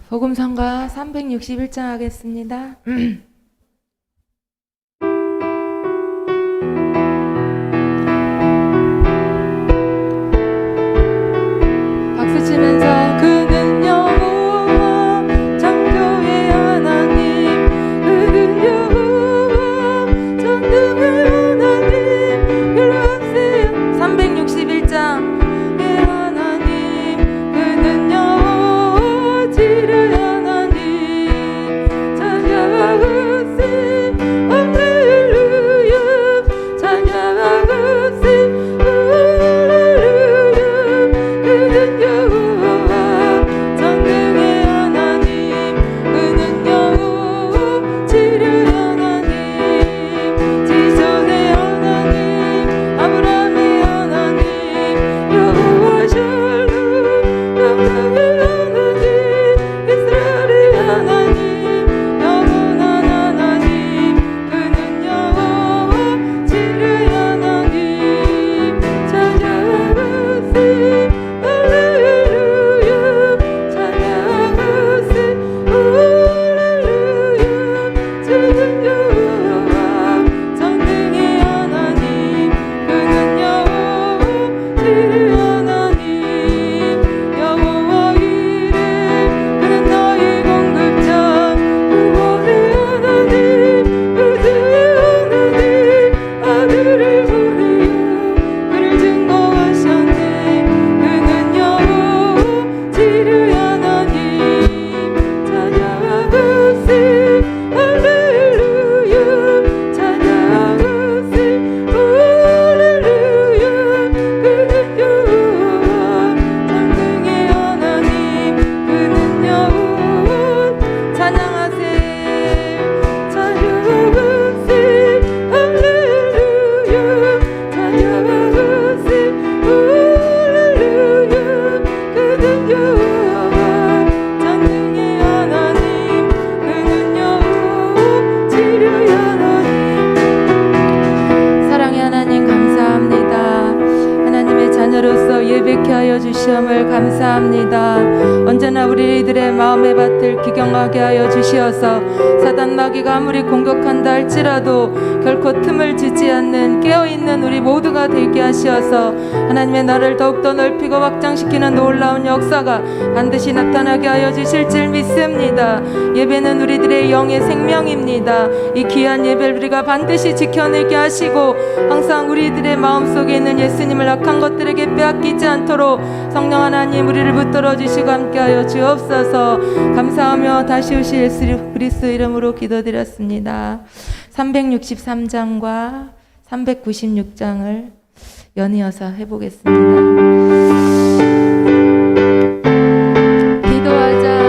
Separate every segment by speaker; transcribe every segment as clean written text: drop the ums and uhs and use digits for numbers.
Speaker 1: 복음성가 361장 하겠습니다. 박수 치면서 그는 여호와 창조의 하나님, 그는 여호와 전능의 하나님. 일러주세요. 361장 예배케 하여 주시옵을 감사합니다. 언제나 우리들의 마음의 밭을 기경하게 하여 주시어서 사단 마귀가 아무리 공격한다 할지라도 결코 틈을 주지 않는 깨어있는 우리 모두가 되게 하시어서 하나님의 나라를 더욱더 넓히고 확장시키는 놀라운 역사가 반드시 나타나게 하여 주실 줄 믿습니다. 예배는 우리들의 영의 생명입니다. 이 귀한 예배를 우리가 반드시 지켜내게 하시고 항상 우리들의 마음속에 있는 예수님을 악한 것들에게 빼앗기지 않도록 성령 하나님 우리를 붙들어 주시고 함께하여 주옵소서. 감사하며 다시 오실 예수 그리스도 이름으로 기도드렸습니다. 363장과 396장을 연이어서 해보겠습니다.
Speaker 2: 기도하자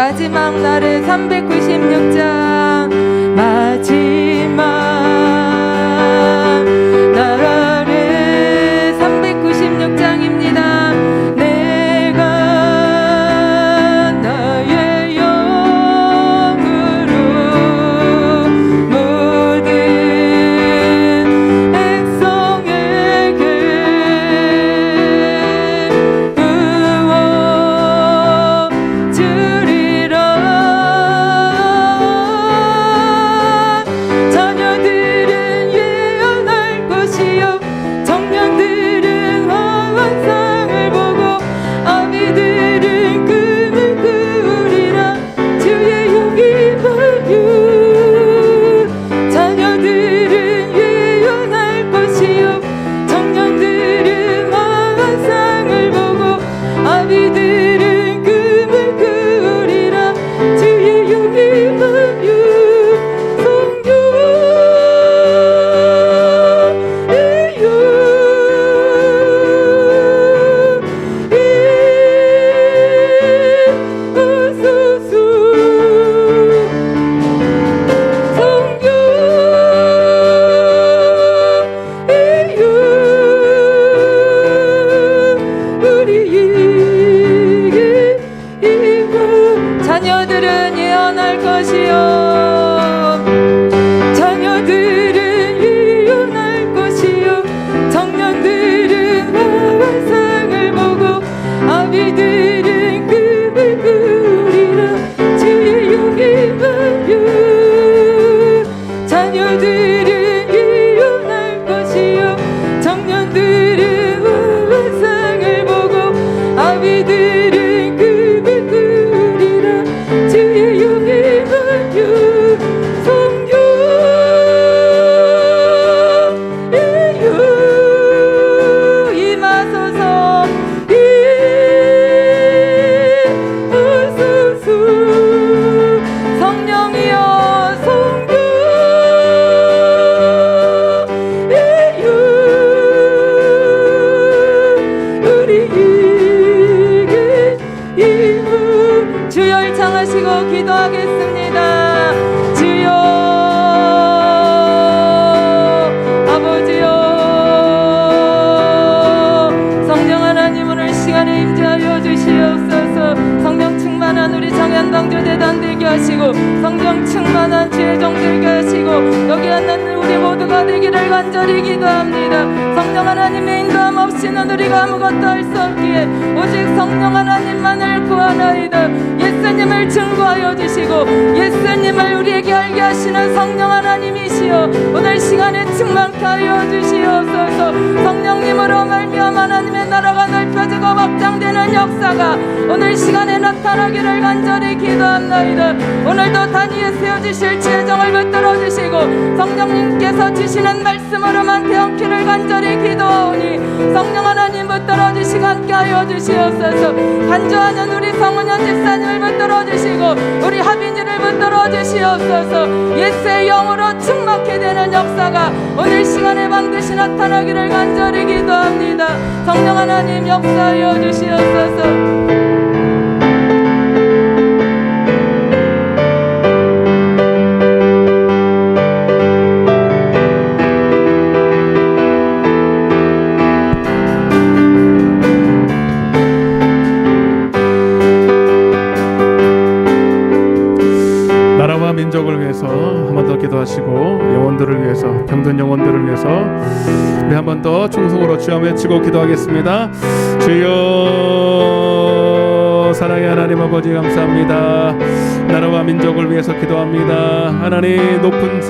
Speaker 1: 마지막 날의 396장 마지막 날의 396장입니다. 내가 나의 영으로 모든 백성에게 구원 주리라. 자녀들은 예언할 것이요 청년들은 환상을 보고 아비들은 꿈을 꾸리라. 주의 용기 받유. 자녀들은 예언할 것이요 청년들은 환상을 보고 아비들은 꿈을 꾸리라. 주의 용기 받유. 자녀들은 예언할 것이요 자녀들은 예언할 것이요 청년들은 환상을 보고 아비들은 꿈을 꾸리라. 주의 용기 받유. 자녀들은 예언할 것이요 청년들은 환상을 보고 아비들은 꿈을 꾸리라. 주의 용기 받유. 성교 임하소서. 임하소서. 성령이여 성교 우리에게 임하. 주여 일창하시고 기도하겠습니다. 주여 아버지여 성령 하나님 오늘 시간에 임재하여 주시옵소서. 성령 충만한 우리 정연당주 대단 되게 하시고 성령 충만한 죄정 되게 하시고 여기 앉는 우리 모두가 되기를 간절히 기도합니다. 성령 하나님의 인도함 없이는 우리가 아무것도 할 수 없기에 오직 성령 하나님만을 구하나이다. 예수님을 증거하여 주시고 예수님을 우리에게 알게 하시는 성령 하나님이시여 오늘 시간에 충만케 하여 주시옵소서. 성령님으로 말미암아 하나님의 나라가 넓혀지고 확장되는 역사가 오늘 시간에 나타나기를 간절히 기도합나이다. 오늘도 단위에 세워주실 지혜정을 붙들어 주시고 성령님께서 주시는 말씀으로만 되었기를 간절히 기도하오니 성령 하나님 붙들어 주시고 함께 하여 주시옵소서. 간주하는 우리 성은현 집사님을 붙들어 주시고 우리 하빈이를 붙들어 주시옵소서. 예수의 영으로 충만케 되는 역사가 오늘 시간에 반드시 나타나기를 간절히 기도합니다. 성령 하나님 역사하여 주시옵소서.
Speaker 2: 민족을 위해서 한 번 더 기도하시고 영혼들을 위해서 병든 영혼들을 위해서 우리 한 번 더 충성으로 주여 외치고 기도하겠습니다. 주여 사랑의 하나님 아버지 감사합니다. 나라와 민족을 위해서 기도합니다. 하나님 높은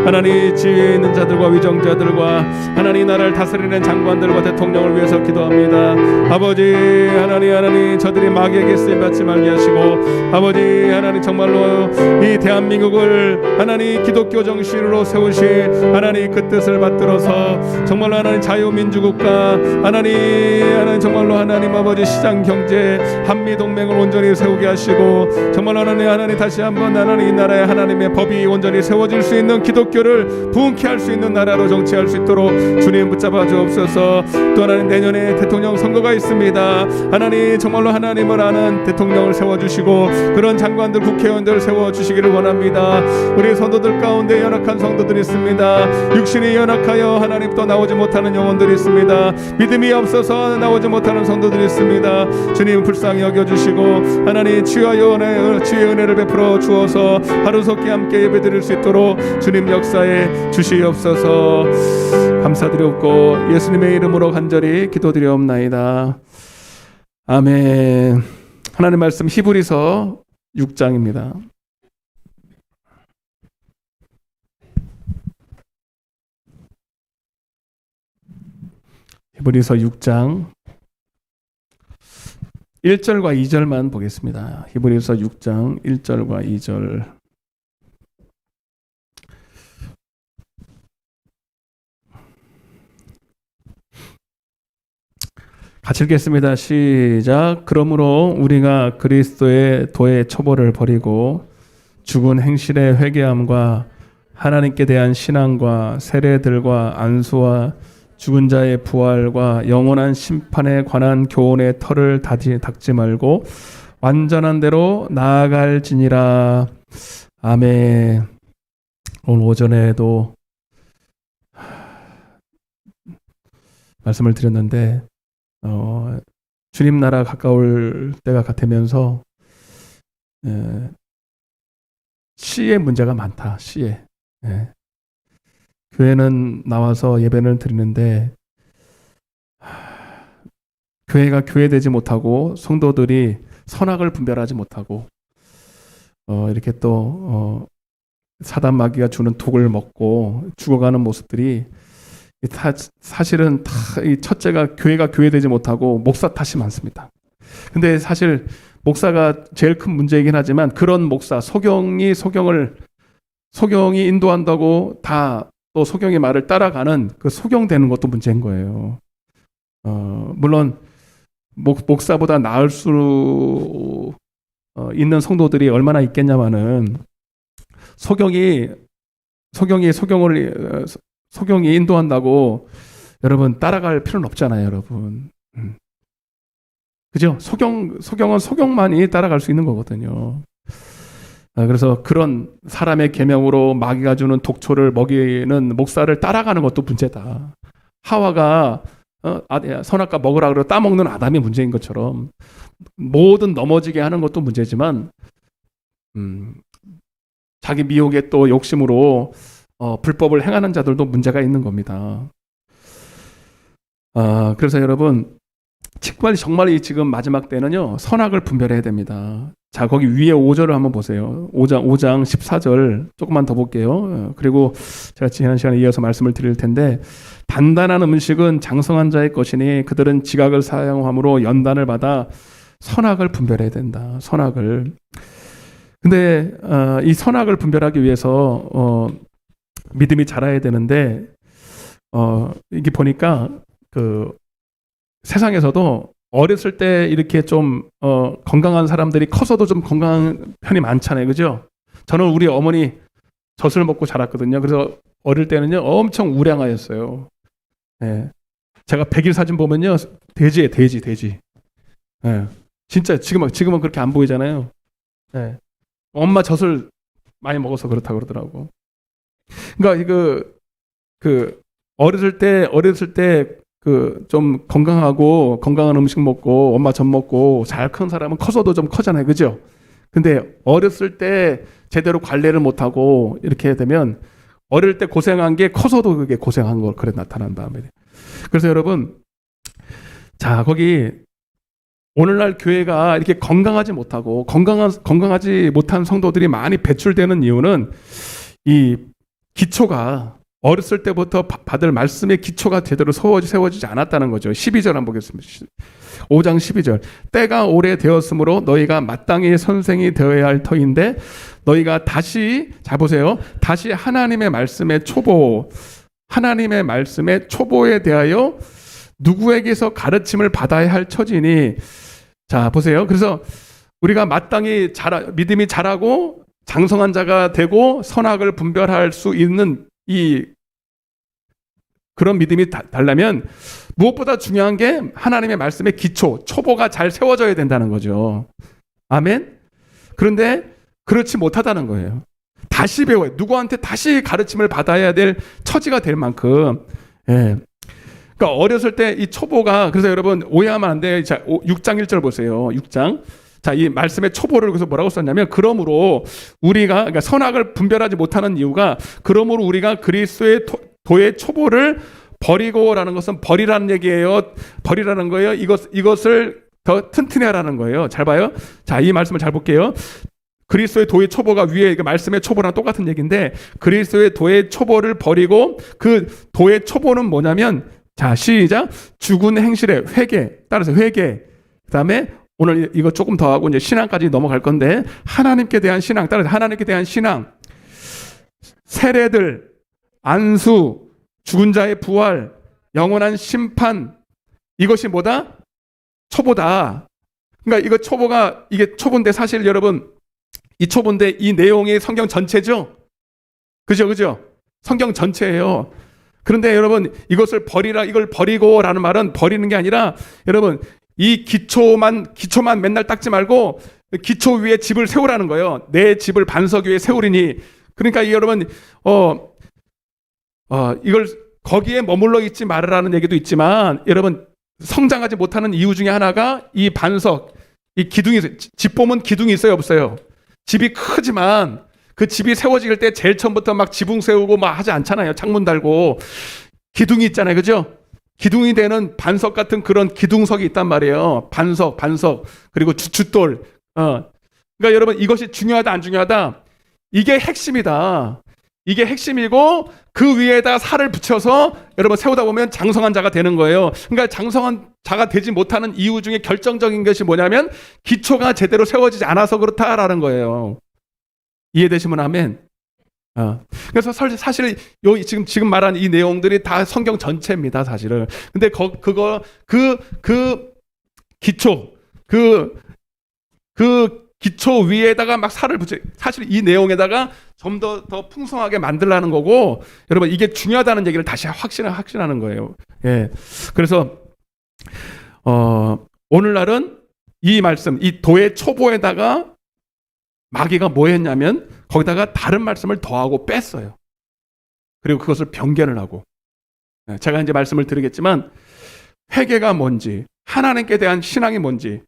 Speaker 2: 하나님 지위에 있는 자들과 위정자들과 하나님 나라를 다스리는 장관들과 대통령을 위해서 기도합니다. 아버지 하나님 저들이 마귀에게 쓰임받지 말게 하시고 아버지 하나님 정말로 이 대한민국을 하나님 기독교 정신으로 세우신 하나님 그 뜻을 받들어서 정말로 하나님 자유민주국가 하나님 정말로 하나님 아버지 시장경제 한미동맹을 온전히 세우게 하시고 정말로 하나님 하나님 다시 한번 하나님 이 나라에 하나님의 법이 온전히 세워질 수 있는 기독교를 부흥케 할 수 있는 나라로 정치할 수 있도록 주님 붙잡아 주옵소서. 또 하나님 내년에 대통령 선거가 있습니다. 하나님 정말로 하나님을 아는 대통령을 세워주시고 그런 장관들 국회의원들 세워주시기를 원합니다. 우리 성도들 가운데 연약한 성도들이 있습니다. 육신이 연약하여 하나님 또 나오지 못하는 영혼들이 있습니다. 믿음이 없어서 나오지 못하는 성도들이 있습니다. 주님 불쌍히 여겨주시고 하나님 치유의 은혜를 베풀어 주어서 하루속히 함께 예배드릴 수 있도록 주님 역사에 주시옵소서. 감사드렸고 예수님의 이름으로 간절히 기도드리옵나이다. 아멘. 하나님 말씀 히브리서 6장입니다. 히브리서 6장 1절과 2절만 보겠습니다. 히브리서 6장 1절과 2절. 같이 읽겠습니다. 시작. 그러므로 우리가 그리스도의 도의 처벌을 버리고 죽은 행실의 회개함과 하나님께 대한 신앙과 세례들과 안수와 죽은 자의 부활과 영원한 심판에 관한 교훈의 털을 닦지 말고 완전한 대로 나아갈지니라. 아멘. 오늘 오전에도 말씀을 드렸는데 주님 나라 가까울 때가 같으면서 시의 문제가 많다. 시에 교회는 나와서 예배를 드리는데 교회가 교회되지 못하고 성도들이 선악을 분별하지 못하고 이렇게 또 사단 마귀가 주는 독을 먹고 죽어가는 모습들이 사실은 다 이 첫째가 교회가 교회되지 못하고 목사 탓이 많습니다. 근데 사실 목사가 제일 큰 문제이긴 하지만 그런 목사 소경이 인도한다고 다 또 소경의 말을 따라가는 그 소경되는 것도 문제인 거예요. 물론 목사보다 나을 수 있는 성도들이 얼마나 있겠냐마는 소경이 인도한다고 여러분 따라갈 필요는 없잖아요, 여러분. 그죠? 소경은 소경만이 따라갈 수 있는 거거든요. 그래서 그런 사람의 계명으로 마귀가 주는 독초를 먹이는 목사를 따라가는 것도 문제다. 하와가 선악과 먹으라 그러고 따먹는 아담이 문제인 것처럼 뭐든 넘어지게 하는 것도 문제지만 자기 미혹에 또 욕심으로 불법을 행하는 자들도 문제가 있는 겁니다. 그래서 여러분 정말 지금 마지막 때는요 선악을 분별해야 됩니다. 자, 거기 위에 5절을 한번 보세요. 5장 14절 조금만 더 볼게요. 그리고 제가 지난 시간에 이어서 말씀을 드릴 텐데 단단한 음식은 장성한 자의 것이니 그들은 지각을 사용함으로 연단을 받아 선악을 분별해야 된다. 선악을. 근데 이 선악을 분별하기 위해서 믿음이 자라야 되는데 이게 보니까 그 세상에서도 어렸을 때 이렇게 좀 건강한 사람들이 커서도 좀 건강한 편이 많잖아요. 그죠? 저는 우리 어머니 젖을 먹고 자랐거든요. 그래서 어릴 때는요 엄청 우량하였어요. 예. 제가 100일 사진 보면요 돼지예요. 돼지. 예. 진짜 지금은 그렇게 안 보이잖아요. 예. 엄마 젖을 많이 먹어서 그렇다 그러더라고. 그러니까 그 어렸을 때 그 좀 건강하고 건강한 음식 먹고 엄마 젖 먹고 잘 큰 사람은 커서도 좀 커잖아요. 그죠? 근데 어렸을 때 제대로 관리를 못 하고 이렇게 되면 어릴 때 고생한 게 커서도 그게 고생한 거 그래 나타난다. 그래서 여러분 자, 거기 오늘날 교회가 이렇게 건강하지 못하고 건강하지 못한 성도들이 많이 배출되는 이유는 이 기초가 어렸을 때부터 받을 말씀의 기초가 제대로 세워지지 않았다는 거죠. 12절 한번 보겠습니다. 5장 12절. 때가 오래되었으므로 너희가 마땅히 선생이 되어야 할 터인데 너희가 다시 하나님의 말씀의 초보에 대하여 누구에게서 가르침을 받아야 할 처지니. 자, 보세요. 그래서 우리가 마땅히 믿음이 자라고 장성한 자가 되고 선악을 분별할 수 있는 그런 믿음이 달라면 무엇보다 중요한 게 하나님의 말씀의 기초, 초보가 잘 세워져야 된다는 거죠. 아멘? 그런데 그렇지 못하다는 거예요. 다시 배워요. 누구한테 다시 가르침을 받아야 될 처지가 될 만큼. 예. 그러니까 어렸을 때 이 초보가, 그래서 여러분 오해하면 안 돼요. 자, 6장 1절 보세요. 6장. 자, 이 말씀의 초보를 그래서 뭐라고 썼냐면, 그러므로 우리가, 그러니까 선악을 분별하지 못하는 이유가, 그러므로 우리가 그리스도의 도의 초보를 버리고라는 것은 버리라는 얘기예요. 버리라는 거예요. 이것을 더 튼튼히 하라는 거예요. 잘 봐요. 자, 이 말씀을 잘 볼게요. 그리스도의 도의 초보가 위에 말씀의 초보랑 똑같은 얘기인데, 그리스도의 도의 초보를 버리고, 그 도의 초보는 뭐냐면, 자, 시작. 죽은 행실의 회개. 따라서 회개. 그 다음에 오늘 이거 조금 더 하고 이제 신앙까지 넘어갈 건데, 하나님께 대한 신앙. 따라서 하나님께 대한 신앙. 세례들, 안수, 죽은 자의 부활, 영원한 심판. 이것이 뭐다? 초보다. 그러니까 이게 초보인데 사실 여러분, 이 초보인데 이 내용이 성경 전체죠? 그죠? 성경 전체예요. 그런데 여러분, 이것을 버리라, 이걸 버리고라는 말은 버리는 게 아니라, 여러분, 이 기초만 맨날 닦지 말고 기초 위에 집을 세우라는 거예요. 내 집을 반석 위에 세우리니. 그러니까 여러분, 이걸 거기에 머물러 있지 말으라는 얘기도 있지만, 여러분, 성장하지 못하는 이유 중에 하나가 이 반석, 이 기둥이 있어요. 집 보면 기둥이 있어요, 없어요? 집이 크지만 그 집이 세워질 때 제일 처음부터 막 지붕 세우고 막 하지 않잖아요. 창문 달고. 기둥이 있잖아요. 그죠? 기둥이 되는 반석 같은 그런 기둥석이 있단 말이에요. 반석. 그리고 주춧돌. 그러니까 여러분, 이것이 중요하다, 안 중요하다? 이게 핵심이다. 이게 핵심이고, 그 위에다 살을 붙여서 여러분 세우다 보면 장성한 자가 되는 거예요. 그러니까 장성한 자가 되지 못하는 이유 중에 결정적인 것이 뭐냐면, 기초가 제대로 세워지지 않아서 그렇다라는 거예요. 이해되시면 아멘. 그래서 사실 지금 말한 이 내용들이 다 성경 전체입니다, 사실은. 근데 그 기초, 기초 위에다가 막 살을 붙여. 사실 이 내용에다가 좀 더 풍성하게 만들라는 거고, 여러분, 이게 중요하다는 얘기를 다시 확신하는 거예요. 예. 그래서, 오늘날은 이 말씀, 이 도의 초보에다가 마귀가 뭐 했냐면, 거기다가 다른 말씀을 더하고 뺐어요. 그리고 그것을 변견을 하고. 제가 이제 말씀을 드리겠지만, 회개가 뭔지, 하나님께 대한 신앙이 뭔지,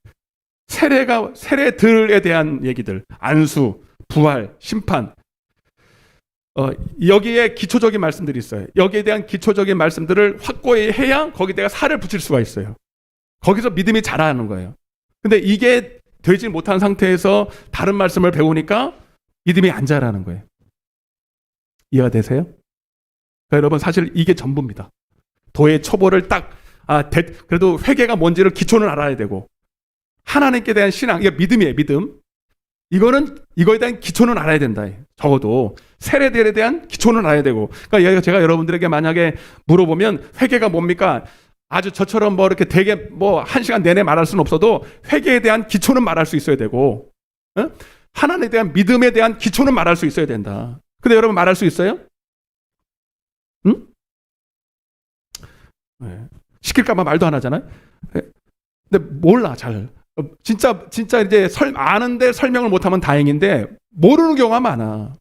Speaker 2: 세례들에 대한 얘기들, 안수, 부활, 심판, 여기에 기초적인 말씀들이 있어요. 여기에 대한 기초적인 말씀들을 확고히 해야 거기다가 살을 붙일 수가 있어요. 거기서 믿음이 자라는 거예요. 근데 이게 되지 못한 상태에서 다른 말씀을 배우니까 믿음이 안 자라는 거예요. 이해가 되세요? 그러니까 여러분, 사실 이게 전부입니다. 도의 초보를 그래도 회개가 뭔지를 기초는 알아야 되고, 하나님께 대한 신앙, 이게 믿음이에요, 믿음. 이거에 대한 기초는 알아야 된다. 적어도 세례들에 대한 기초는 알아야 되고. 그러니까 제가 여러분들에게 만약에 물어보면 회개가 뭡니까? 아주 저처럼 뭐 이렇게 되게 뭐 1시간 내내 말할 수는 없어도 회개에 대한 기초는 말할 수 있어야 되고, 하나님에 대한 믿음에 대한 기초는 말할 수 있어야 된다. 근데 여러분, 말할 수 있어요? 응? 네. 시킬까봐 말도 안 하잖아요. 근데 몰라, 잘. 진짜 이제 아는데 설명을 못하면 다행인데, 모르는 경우가 많아.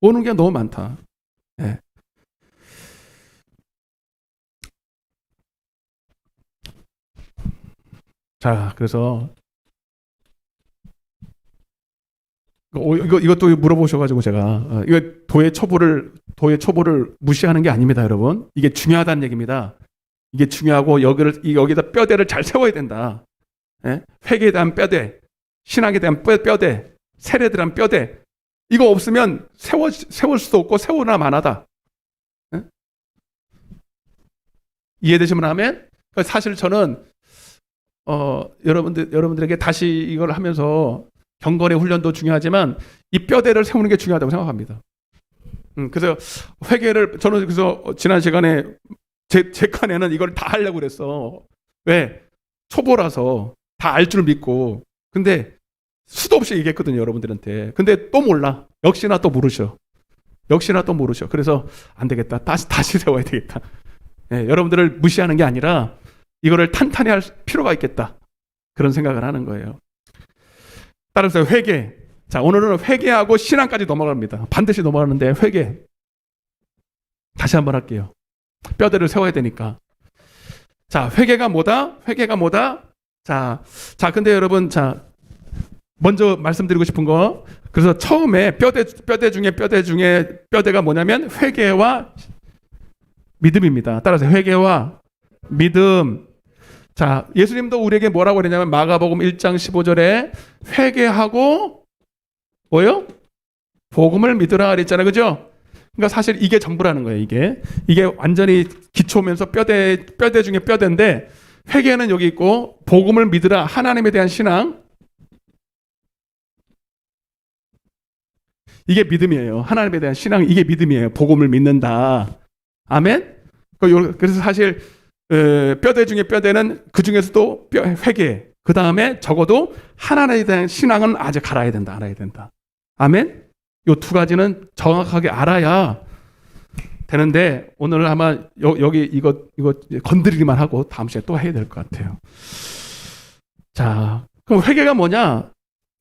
Speaker 2: 모르는 게 너무 많다. 네. 자, 그래서 이것도 물어보셔가지고 제가 이거 도의 초보를 무시하는 게 아닙니다, 여러분. 이게 중요하다는 얘기입니다. 이게 중요하고 여기다 뼈대를 잘 세워야 된다. 예? 회개에 대한 뼈대, 신앙에 대한 뼈대, 세례에 대한 뼈대. 이거 없으면 세울 수도 없고 세우나 마나다. 예? 이해되시면 하면? 사실 저는 여러분들에게 다시 이걸 하면서 경건의 훈련도 중요하지만 이 뼈대를 세우는 게 중요하다고 생각합니다. 그래서 회개를 저는 그래서 지난 시간에 제 칸에는 이걸 다 하려고 그랬어. 왜? 초보라서 다 알 줄 믿고. 근데 수도 없이 얘기했거든요, 여러분들한테. 근데 또 몰라. 역시나 또 모르셔. 역시나 또 모르셔. 그래서 안 되겠다. 다시 세워야 되겠다. 예, 여러분들을 무시하는 게 아니라 이거를 탄탄히 할 필요가 있겠다. 그런 생각을 하는 거예요. 따라서 회개. 자, 오늘은 회개하고 신앙까지 넘어갑니다. 반드시 넘어가는데 회개. 다시 한번 할게요. 뼈대를 세워야 되니까. 자, 회개가 뭐다? 회개가 뭐다? 자, 근데 여러분, 자, 먼저 말씀드리고 싶은 거. 그래서 처음에 뼈대 중에 뼈대가 뭐냐면 회개와 믿음입니다. 따라서 회개와 믿음. 자, 예수님도 우리에게 뭐라고 그랬냐면 마가복음 1장 15절에 회개하고 뭐요? 복음을 믿으라 그랬잖아요. 그죠? 그러니까 사실 이게 전부라는 거예요. 이게 완전히 기초면서 뼈대 중에 뼈대인데 회개는 여기 있고 복음을 믿으라 하나님에 대한 신앙. 이게 믿음이에요. 하나님에 대한 신앙 이게 믿음이에요. 복음을 믿는다. 아멘. 그래서 사실 뼈대 중에 뼈대는 그 중에서도 회개. 그 다음에 적어도 하나님에 대한 신앙은 아직 알아야 된다. 아멘. 요 두 가지는 정확하게 알아야 되는데 오늘 아마 여기 이거 건드리기만 하고 다음 시간에 또 해야 될 것 같아요. 자, 그럼 회개가 뭐냐?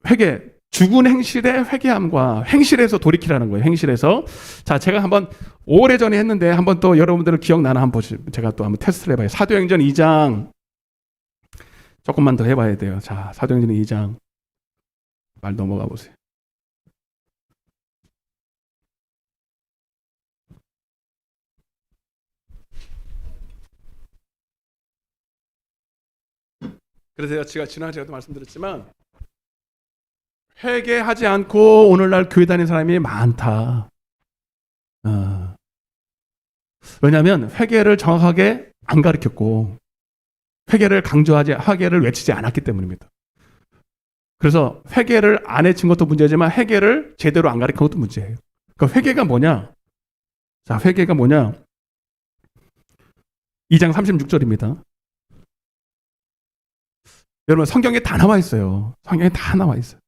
Speaker 2: 회개. 죽은 행실의 회개함과 행실에서 돌이키라는 거예요. 행실에서. 자, 제가 한번 오래전에 했는데 한번 또 여러분들 기억나나 한번 제가 또 한번 테스트를 해봐요. 사도행전 2장 조금만 더 해봐야 돼요. 자, 사도행전 2장 말 넘어가 보세요. 그래서 제가 지난주에도 말씀드렸지만 회개하지 않고 오늘날 교회 다니는 사람이 많다. 왜냐하면 회개를 정확하게 안 가르쳤고 회개를 외치지 않았기 때문입니다. 그래서 회개를 안 외친 것도 문제지만 회개를 제대로 안 가르친 것도 문제예요. 그러니까 회개가 뭐냐? 자, 회개가 뭐냐? 2장 36절입니다. 여러분 성경에 다 나와 있어요. 성경에 다 나와 있어요.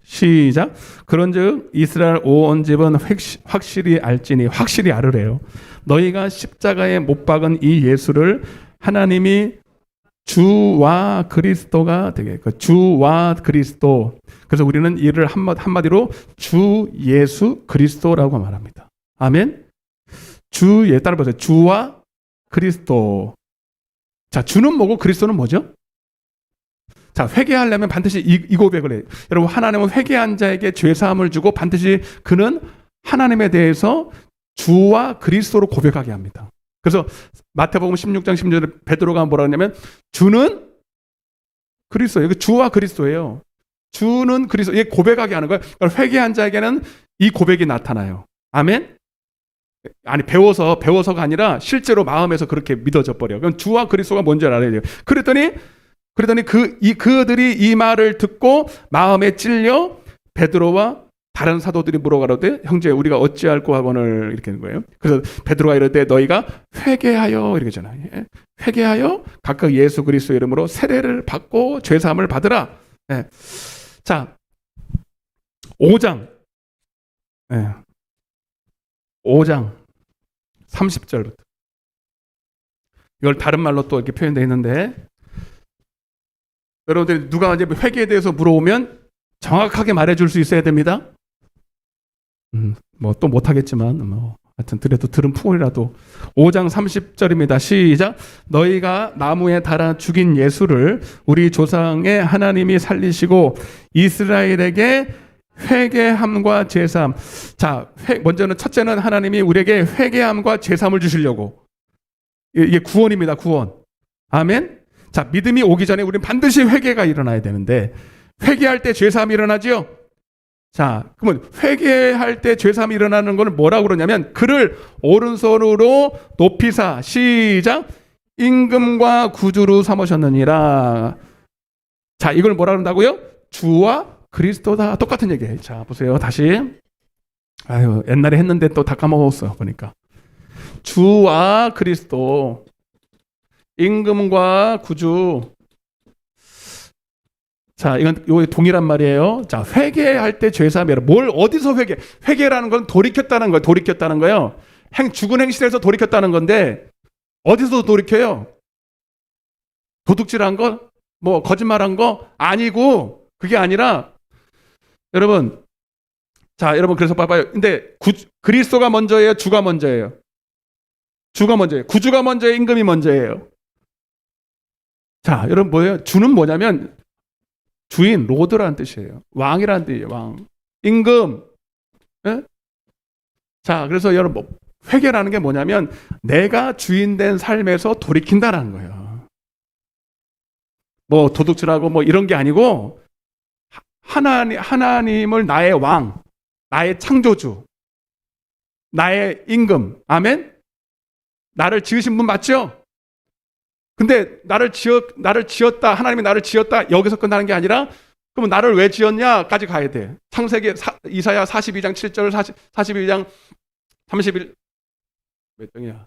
Speaker 2: 시작. 그런즉 이스라엘 온 집은 확실히 알지니 확실히 알으래요. 너희가 십자가에 못 박은 이 예수를 하나님이 주와 그리스도가 되게 주와 그리스도. 그래서 우리는 이를 한마디로 주 예수 그리스도라고 말합니다. 아멘. 따라 보세요. 주와 그리스도. 자, 주는 뭐고 그리스도는 뭐죠? 자, 회개하려면 반드시 이 고백을 해요. 여러분, 하나님은 회개한 자에게 죄사함을 주고 반드시 그는 하나님에 대해서 주와 그리스도로 고백하게 합니다. 그래서 마태복음 16장 16절에 베드로가 뭐라 하냐면 주는 그리스도예요. 주와 그리스도예요. 주는 그리스도. 이게 고백하게 하는 거예요. 그러니까 회개한 자에게는 이 고백이 나타나요. 아멘? 아니, 배워서가 아니라 실제로 마음에서 그렇게 믿어져 버려요. 그럼 주와 그리스도가 뭔지 알아야 돼요. 그랬더니 그들이 이 말을 듣고 마음에 찔려 베드로와 다른 사도들이 물어가로되 형제 우리가 어찌할꼬 하거늘 이렇게 하는 거예요. 그래서 베드로가 이럴 너희가 회개하여 이렇게 잖아요. 회개하여 각각 예수 그리스도 이름으로 세례를 받고 죄사함을 받으라. 예. 자, 5장 5장 30절부터 이걸 다른 말로 또 이렇게 표현되어 있는데 여러분들이 누가 이제 회개에 대해서 물어보면 정확하게 말해줄 수 있어야 됩니다. 뭐 또 못하겠지만 하여튼 그래도 들은 풍월이라도 5장 30절입니다. 시작. 너희가 나무에 달아 죽인 예수를 우리 조상의 하나님이 살리시고 이스라엘에게 회개함과 제사함. 자, 먼저는 첫째는 하나님이 우리에게 회개함과 제사함을 주시려고. 이게 구원입니다. 구원. 아멘. 자, 믿음이 오기 전에 우리는 반드시 회개가 일어나야 되는데 회개할 때 죄사함이 일어나지요. 자, 그러면 회개할 때 죄사함이 일어나는 걸 뭐라고 그러냐면 그를 오른손으로 높이사 시작 임금과 구주로 삼으셨느니라. 자, 이걸 뭐라 그런다고요? 주와 그리스도다. 똑같은 얘기예요. 자, 보세요. 다시. 아유, 옛날에 했는데 또 다 까먹었어. 보니까. 주와 그리스도. 임금과 구주. 자, 이건 요 동일한 말이에요. 자, 회개할 때 죄사함이라. 뭘 어디서 회개? 회개라는 건 돌이켰다는 거예요. 돌이켰다는 거예요. 죽은 행실에서 돌이켰다는 건데 어디서 돌이켜요? 도둑질한 거? 뭐 거짓말한 거? 아니고 그게 아니라 여러분, 자, 여러분 그래서 봐봐요. 근데 그리스도가 먼저예요? 주가 먼저예요? 주가 먼저예요. 구주가 먼저예요? 임금이 먼저예요? 자, 여러분 뭐예요? 주는 뭐냐면 주인, 로드라는 뜻이에요. 왕이라는 뜻이에요. 왕. 임금. 예? 자, 그래서 여러분 회개라는 게 뭐냐면 내가 주인된 삶에서 돌이킨다라는 거예요. 뭐 도둑질하고 뭐 이런 게 아니고 하나님을 나의 왕, 나의 창조주, 나의 임금. 아멘? 나를 지으신 분 맞죠? 근데 나를 지었다. 하나님이 나를 지었다. 여기서 끝나는 게 아니라 그럼 나를 왜 지었냐까지 가야 돼. 창세기 이사야 42장 7절 42장 31 몇 장이야?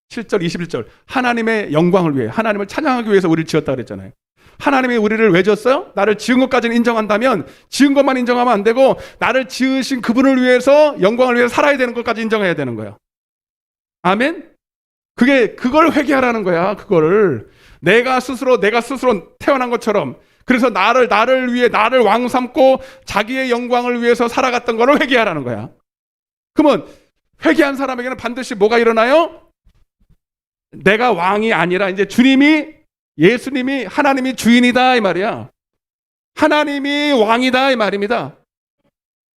Speaker 2: 7절 21절. 하나님의 영광을 위해, 하나님을 찬양하기 위해서 우리를 지었다 그랬잖아요. 하나님이 우리를 왜 지었어요? 나를 지은 것까지는 인정한다면 지은 것만 인정하면 안 되고 나를 지으신 그분을 위해서 영광을 위해서 살아야 되는 것까지 인정해야 되는 거예요. 아멘? 그걸 회개하라는 거야. 그거를 내가 스스로 태어난 것처럼 그래서 나를 위해 나를 왕 삼고 자기의 영광을 위해서 살아갔던 거를 회개하라는 거야. 그러면 회개한 사람에게는 반드시 뭐가 일어나요? 내가 왕이 아니라 이제 예수님이 하나님이 주인이다 이 말이야. 하나님이 왕이다 이 말입니다.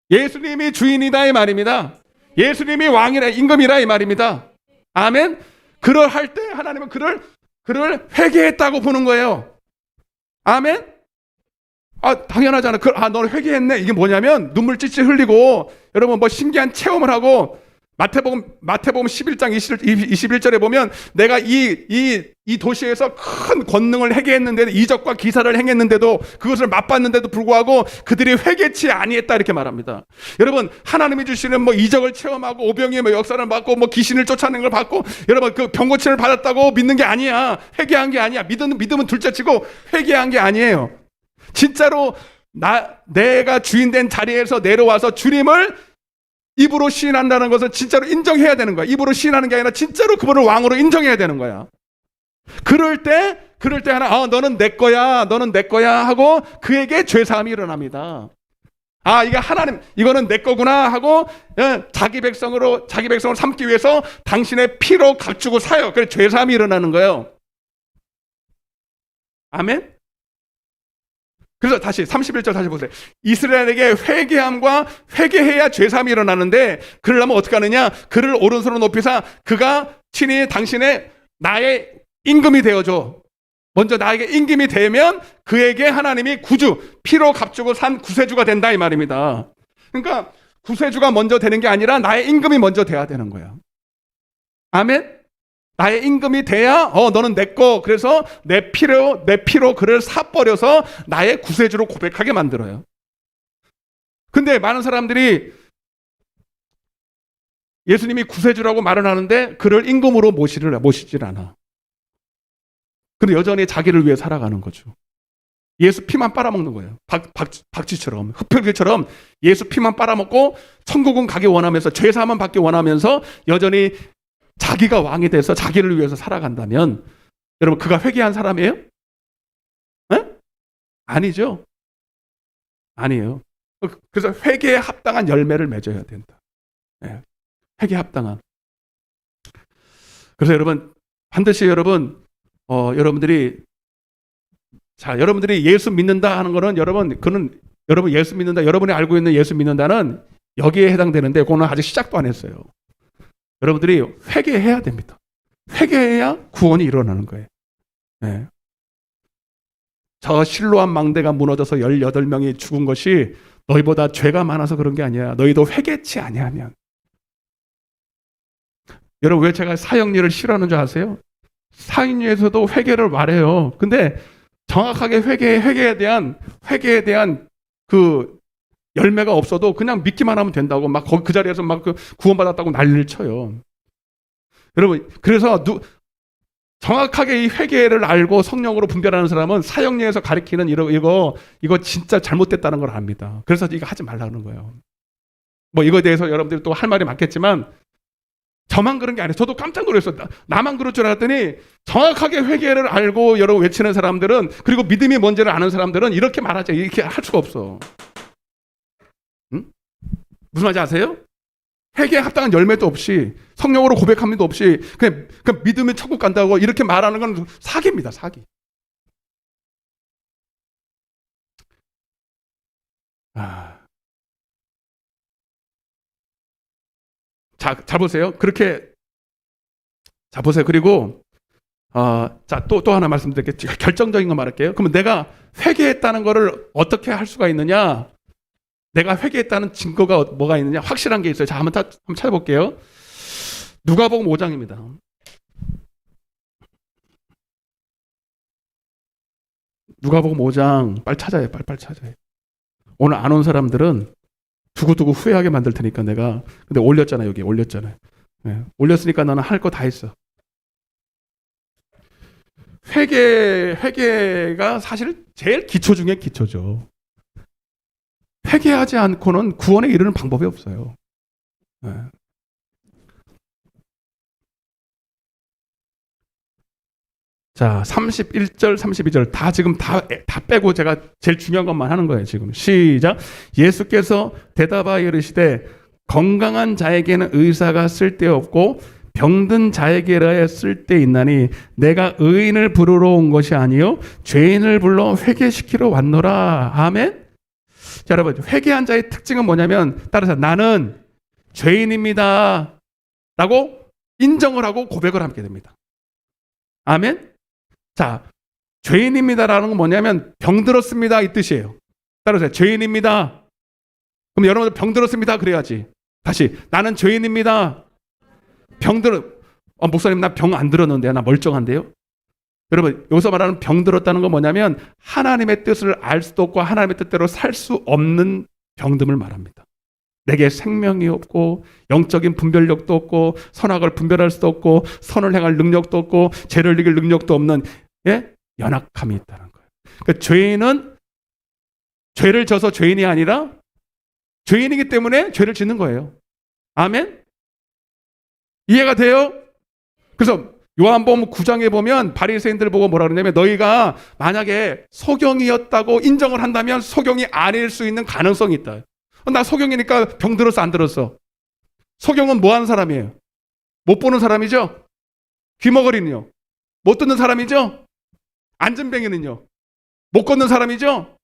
Speaker 2: 예수님이 주인이다 이 말입니다. 예수님이 왕이라 임금이라 이 말입니다. 아멘. 그럴 할 때 하나님은 그를 회개했다고 보는 거예요. 아멘. 당연하잖아. 너는 회개했네. 이게 뭐냐면 눈물 찔찔 흘리고 여러분 뭐 신기한 체험을 하고 마태복음 11장 21절에 보면 내가 이 도시에서 큰 권능을 행했는데도 이적과 기사를 행했는데도 그것을 맛봤는데도 불구하고 그들이 회개치 아니했다 이렇게 말합니다. 여러분 하나님이 주시는 뭐 이적을 체험하고 오병이의 뭐 역사를 받고 뭐 귀신을 쫓아내는 걸 받고 여러분 그 병고침을 받았다고 믿는 게 아니야. 회개한 게 아니야. 믿음은 둘째치고 회개한 게 아니에요. 진짜로 내가 주인된 자리에서 내려와서 주님을 입으로 시인한다는 것은 진짜로 인정해야 되는 거야. 입으로 시인하는 게 아니라 진짜로 그분을 왕으로 인정해야 되는 거야. 그럴 때 하나 너는 내 거야 하고 그에게 죄사함이 일어납니다. 이게 하나님 이거는 내 거구나 하고 자기 백성을 삼기 위해서 당신의 피로 값주고 사요. 그래서 죄사함이 일어나는 거예요. 아멘. 그래서 다시 31절 다시 보세요. 이스라엘에게 회개함과 회개해야 죄사함이 일어나는데 그러려면 어떻게 하느냐? 그를 오른손으로 높이사 그가 친히 나의 임금이 되어줘. 먼저 나에게 임금이 되면 그에게 하나님이 구주, 피로 값주고 산 구세주가 된다 이 말입니다. 그러니까 구세주가 먼저 되는 게 아니라 나의 임금이 먼저 돼야 되는 거예요. 아멘? 나의 임금이 돼야 너는 내 거. 그래서 내 피로 그를 사버려서 나의 구세주로 고백하게 만들어요. 근데 많은 사람들이 예수님이 구세주라고 말을 하는데 그를 임금으로 모시질 않아. 근데 여전히 자기를 위해 살아가는 거죠. 예수 피만 빨아먹는 거예요. 박쥐처럼 흡혈귀처럼 예수 피만 빨아먹고 천국은 가기 원하면서 죄사함만 받기 원하면서 여전히 자기가 왕이 돼서 자기를 위해서 살아간다면 여러분 그가 회개한 사람이에요? 에? 아니죠. 아니에요. 그래서 회개에 합당한 열매를 맺어야 된다. 네. 회개에 합당한. 그래서 여러분 반드시 여러분들이 예수 믿는다 하는 거는 여러분 예수 믿는다. 여러분이 알고 있는 예수 믿는다는 여기에 해당되는데 그거는 아직 시작도 안 했어요. 여러분들이 회개해야 됩니다. 회개해야 구원이 일어나는 거예요. 네. 저 실로암 망대가 무너져서 18명이 죽은 것이 너희보다 죄가 많아서 그런 게 아니야. 너희도 회개치 아니하면. 여러분 왜 제가 사형리를 싫어하는 줄 아세요? 사형리에서도 회개를 말해요. 근데 정확하게 회개에 대한 그 열매가 없어도 그냥 믿기만 하면 된다고 막 그 자리에서 막 구원받았다고 난리를 쳐요. 여러분 그래서 정확하게 이 회개를 알고 성령으로 분별하는 사람은 사형리에서 가리키는 이거 진짜 잘못됐다는 걸 압니다. 그래서 이거 하지 말라는 거예요. 뭐 이거에 대해서 여러분들이 또 할 말이 많겠지만 저만 그런 게 아니에요. 저도 깜짝 놀랐어요. 나만 그럴 줄 알았더니 정확하게 회개를 알고 여러분 외치는 사람들은, 그리고 믿음이 뭔지를 아는 사람들은 이렇게 말하죠. 이렇게 할 수가 없어. 응? 무슨 말인지 아세요? 회개에 합당한 열매도 없이 성령으로 고백함도 없이 그냥 믿으면 천국 간다고 이렇게 말하는 건 사기입니다. 사기. 자 보세요. 그렇게 자 보세요. 그리고 또 하나 말씀드릴게요. 결정적인 거 말할게요. 그러면 내가 회개했다는 거를 어떻게 할 수가 있느냐? 내가 회개했다는 증거가 뭐가 있느냐? 확실한 게 있어요. 자, 한번 찾아볼게요. 누가복음 5장입니다. 누가복음 5장 빨리 찾아요. 빨리 찾아요. 오늘 안 온 사람들은 두고두고 후회하게 만들 테니까 내가. 근데 올렸잖아요. 여기 올렸잖아요. 네. 올렸으니까 나는 할 거 다 했어. 회개가 사실 제일 기초 중에 기초죠. 회개하지 않고는 구원에 이르는 방법이 없어요. 네. 자, 31절, 32절 지금 다 빼고 제가 제일 중요한 것만 하는 거예요. 지금 시작. 예수께서 대답하여 이르시되 건강한 자에게는 의사가 쓸데없고 병든 자에게라야 쓸데있나니 내가 의인을 부르러 온 것이 아니요 죄인을 불러 회개시키러 왔노라. 아멘. 자, 여러분, 회개한 자의 특징은 뭐냐면, 따라서 나는 죄인입니다 라고 인정을 하고 고백을 하게 됩니다. 아멘. 자, 죄인입니다라는 건 뭐냐면 병들었습니다 이 뜻이에요. 따라서 죄인입니다. 그럼 여러분들 병들었습니다 그래야지. 다시, 나는 죄인입니다. 목사님 나 병 안 들었는데요. 나 멀쩡한데요. 여러분, 여기서 말하는 병들었다는 건 뭐냐면 하나님의 뜻을 알 수도 없고 하나님의 뜻대로 살 수 없는 병듦을 말합니다. 내게 생명이 없고 영적인 분별력도 없고 선악을 분별할 수도 없고 선을 행할 능력도 없고 죄를 이길 능력도 없는 연약함이 있다는 거예요. 그러니까 죄인은 죄를 져서 죄인이 아니라 죄인이기 때문에 죄를 짓는 거예요. 아멘? 이해가 돼요? 그래서 요한복음 9장에 보면 바리새인들 보고 뭐라 그러냐면 너희가 만약에 소경이었다고 인정을 한다면 소경이 아닐 수 있는 가능성이 있다. 나 소경이니까 병 들었어 안 들었어? 소경은 뭐 하는 사람이에요? 못 보는 사람이죠? 귀머거리는요? 못 듣는 사람이죠? 안진뱅이는요? 못 걷는 사람이죠?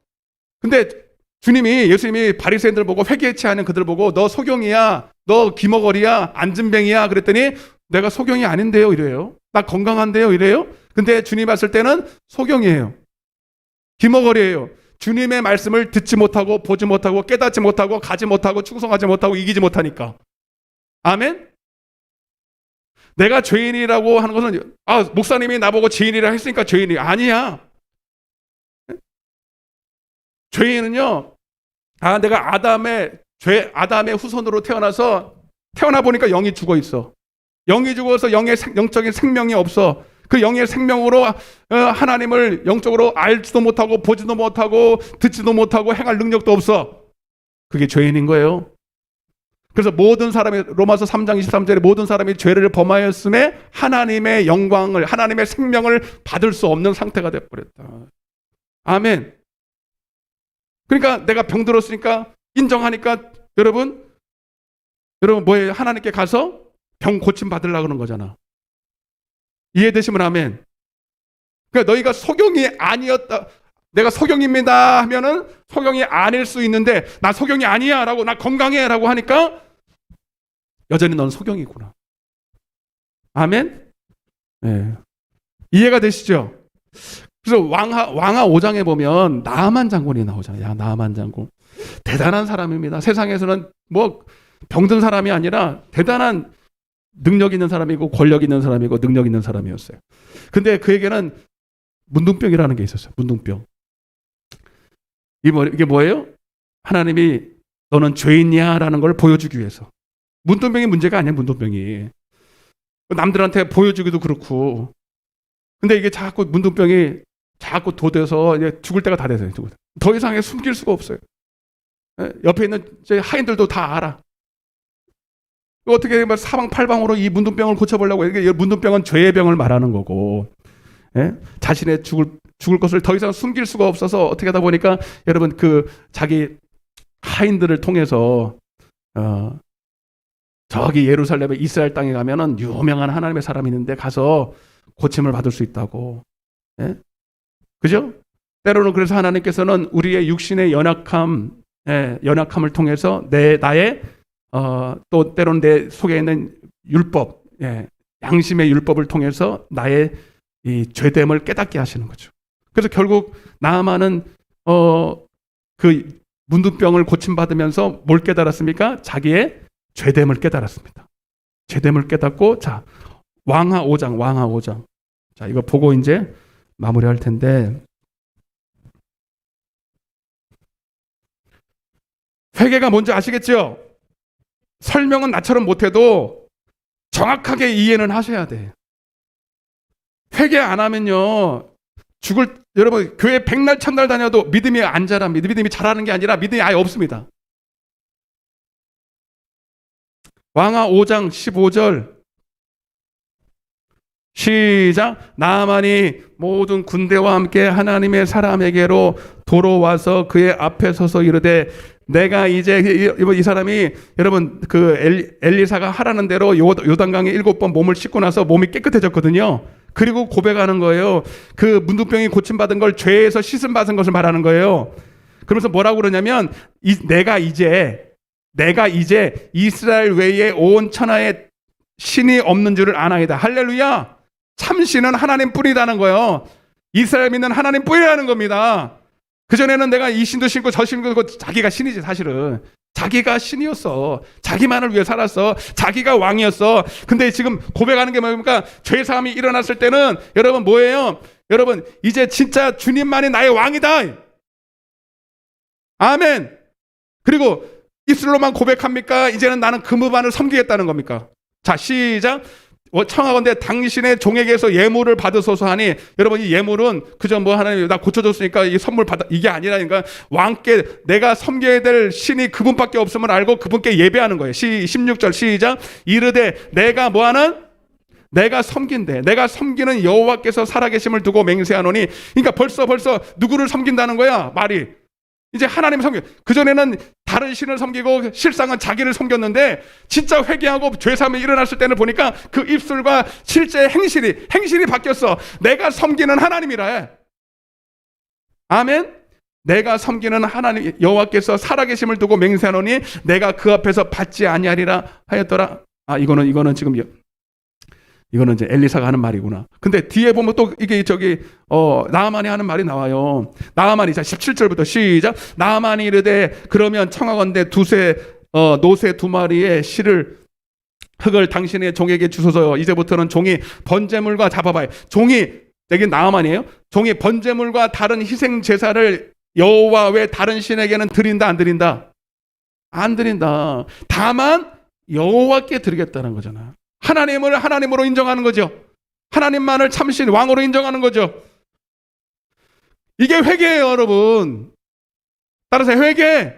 Speaker 2: 근데 예수님이 바리새인들 보고 회개치 않은 그들 보고 너 소경이야, 너 귀머거리야, 안진뱅이야 그랬더니 내가 소경이 아닌데요 이래요. 나 건강한데요 이래요. 근데 주님 봤을 때는 소경이에요. 귀머거리예요. 주님의 말씀을 듣지 못하고 보지 못하고 깨닫지 못하고 가지 못하고 충성하지 못하고 이기지 못하니까. 아멘? 내가 죄인이라고 하는 것은 목사님이 나보고 죄인이라 했으니까 죄인이 아니야. 죄인은요, 내가 아담의 후손으로 태어나 보니까 영이 죽어 있어. 영이 죽어서 영적인 생명이 없어. 그 영의 생명으로 하나님을 영적으로 알지도 못하고 보지도 못하고 듣지도 못하고 행할 능력도 없어. 그게 죄인인 거예요. 그래서 모든 사람이 로마서 3장 23절에 모든 사람이 죄를 범하였음에 하나님의 영광을 하나님의 생명을 받을 수 없는 상태가 되어버렸다. 아멘. 그러니까 내가 병들었으니까 인정하니까 여러분 뭐예요? 하나님께 가서 병 고침 받으려고 그러는 거잖아. 이해되시면 아멘. 그러니까 너희가 소경이 아니었다. 내가 소경입니다 하면은 소경이 아닐 수 있는데 나 소경이 아니야 라고 나 건강해 라고 하니까 여전히 넌 소경이구나. 아멘. 네. 이해가 되시죠? 그래서 왕하 5장에 보면 나아만 장군이 나오잖아요. 야, 나아만 장군. 대단한 사람입니다. 세상에서는 뭐 병든 사람이 아니라 대단한 능력 있는 사람이고 권력 있는 사람이고 능력 있는 사람이었어요. 근데 그에게는 문둥병이라는 게 있었어요. 문둥병. 이게 뭐예요? 하나님이 너는 죄인이야 라는 걸 보여주기 위해서. 문둥병이 문제가 아니야. 문둥병이 남들한테 보여주기도 그렇고 근데 이게 자꾸 문둥병이 자꾸 돋아서 이제 죽을 때가 다 돼서요. 더 이상 숨길 수가 없어요. 옆에 있는 하인들도 다 알아. 어떻게 사방팔방으로 이 문둥병을 고쳐보려고. 이게 문둥병은 죄의 병을 말하는 거고, 자신의 죽을 것을 더 이상 숨길 수가 없어서 어떻게 하다 보니까 여러분 자기 하인들을 통해서 저기 예루살렘의 이스라엘 땅에 가면은 유명한 하나님의 사람이 있는데 가서 고침을 받을 수 있다고. 그죠? 때로는 그래서 하나님께서는 우리의 육신의 연약함을 통해서 나의 또 때로는 내 속에 있는 율법, 양심의 율법을 통해서 나의 이 죄됨을 깨닫게 하시는 거죠. 그래서 결국 나아만은 그 문둥병을 고침받으면서 뭘 깨달았습니까? 자기의 죄됨을 깨달았습니다. 죄됨을 깨닫고, 자, 왕하 5장. 자, 이거 보고 이제 마무리할 텐데, 회개가 뭔지 아시겠죠? 설명은 나처럼 못해도 정확하게 이해는 하셔야 돼. 회개 안 하면요, 여러분, 교회 백날 천날 다녀도 믿음이 안 자랍니다. 믿음이 자라는 게 아니라 믿음이 아예 없습니다. 왕하 5장 15절 시작. 나아만이 모든 군대와 함께 하나님의 사람에게로 돌아와서 그의 앞에 서서 이르되 내가 이제 이 사람이 여러분 엘리사가 하라는 대로 요단강에 7번 몸을 씻고 나서 몸이 깨끗해졌거든요. 그리고 고백하는 거예요. 그 문둥병이 고침받은 걸 죄에서 씻음 받은 것을 말하는 거예요. 그러면서 뭐라고 그러냐면 내가 이제 이스라엘 외에 온 천하에 신이 없는 줄을 아나이다. 할렐루야. 참신은 하나님 뿐이라는 거예요. 이스라엘 믿는 하나님 뿐이라는 겁니다. 그전에는 내가 이 신도 신고 저 신도 신고 자기가 신이지. 사실은 자기가 신이었어. 자기만을 위해 살았어. 자기가 왕이었어. 근데 지금 고백하는 게 뭡니까? 죄사함이 일어났을 때는 여러분 뭐예요? 여러분 이제 진짜 주님만이 나의 왕이다. 아멘. 그리고 입술로만 고백합니까? 이제는 나는 금무반을 섬기겠다는 겁니까? 자, 시작. 청하건대 당신의 종에게서 예물을 받으소서 하니, 여러분 이 예물은 그저 하나님 나 고쳐줬으니까 이 선물 받아, 이게 아니라니까. 왕께 내가 섬겨야 될 신이 그분밖에 없음을 알고 그분께 예배하는 거예요. 16절 시작. 이르되 내가 내가 섬긴대. 내가 섬기는 여호와께서 살아계심을 두고 맹세하노니. 그러니까 벌써 누구를 섬긴다는 거야, 말이. 이제 하나님 섬겨. 그전에는 다른 신을 섬기고 실상은 자기를 섬겼는데, 진짜 회개하고 죄사함이 일어났을 때는 보니까 그 입술과 실제 행실이 바뀌었어. 내가 섬기는 하나님이라 해. 아멘. 내가 섬기는 하나님 여호와께서 살아계심을 두고 맹세하노니 내가 그 앞에서 받지 아니하리라 하였더라. 이거는 지금 이거는 이제 엘리사가 하는 말이구나. 근데 뒤에 보면 또 이게 나아만이 하는 말이 나와요. 나아만이, 자 17절부터 시작. 나아만이 이르되 그러면 청하건대 노새 2마리의 흙을 당신의 종에게 주소서. 이제부터는 종이 번제물과 잡아봐요. 여기 나아만이에요. 종이 번제물과 다른 희생 제사를 여호와 외 다른 신에게는 드린다 안 드린다? 안 드린다. 다만 여호와께 드리겠다는 거잖아. 하나님을 하나님으로 인정하는 거죠. 하나님만을 참신 왕으로 인정하는 거죠. 이게 회개예요, 여러분. 따라서 회개.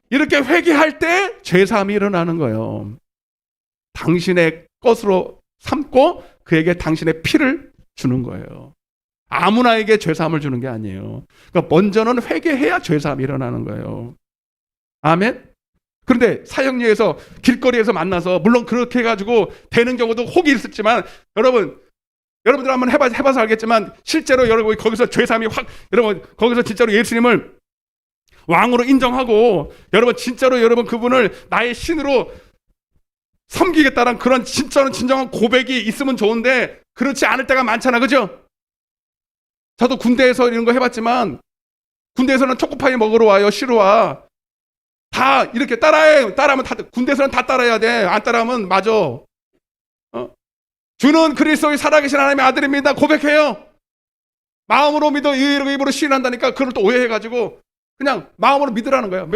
Speaker 2: 이렇게 회개할 때 죄사함이 일어나는 거예요. 당신의 것으로 삼고 그에게 당신의 피를 주는 거예요. 아무나에게 죄사함을 주는 게 아니에요. 그러니까 먼저는 회개해야 죄사함이 일어나는 거예요. 아멘. 그런데 사형리에서 길거리에서 만나서 물론 그렇게 해가지고 되는 경우도 혹이 있었지만, 여러분들 한번 해봐서 알겠지만 실제로 여러분 거기서 죄사함이 여러분 거기서 진짜로 예수님을 왕으로 인정하고 여러분 진짜로 여러분 그분을 나의 신으로 섬기겠다는 그런 진정한 고백이 있으면 좋은데 그렇지 않을 때가 많잖아, 그죠? 저도 군대에서 이런 거 해봤지만 군대에서는 초코파이 먹으러 와요, 쉬러 와. 다 이렇게 따라하면 군대에서는 다 따라해야 돼. 안 따라하면 맞아. 주는 그리스도의 살아계신 하나님의 아들입니다. 고백해요. 마음으로 믿어 이로 입으로 시인한다니까 그걸 또 오해해가지고 그냥 마음으로 믿으라는 거예요.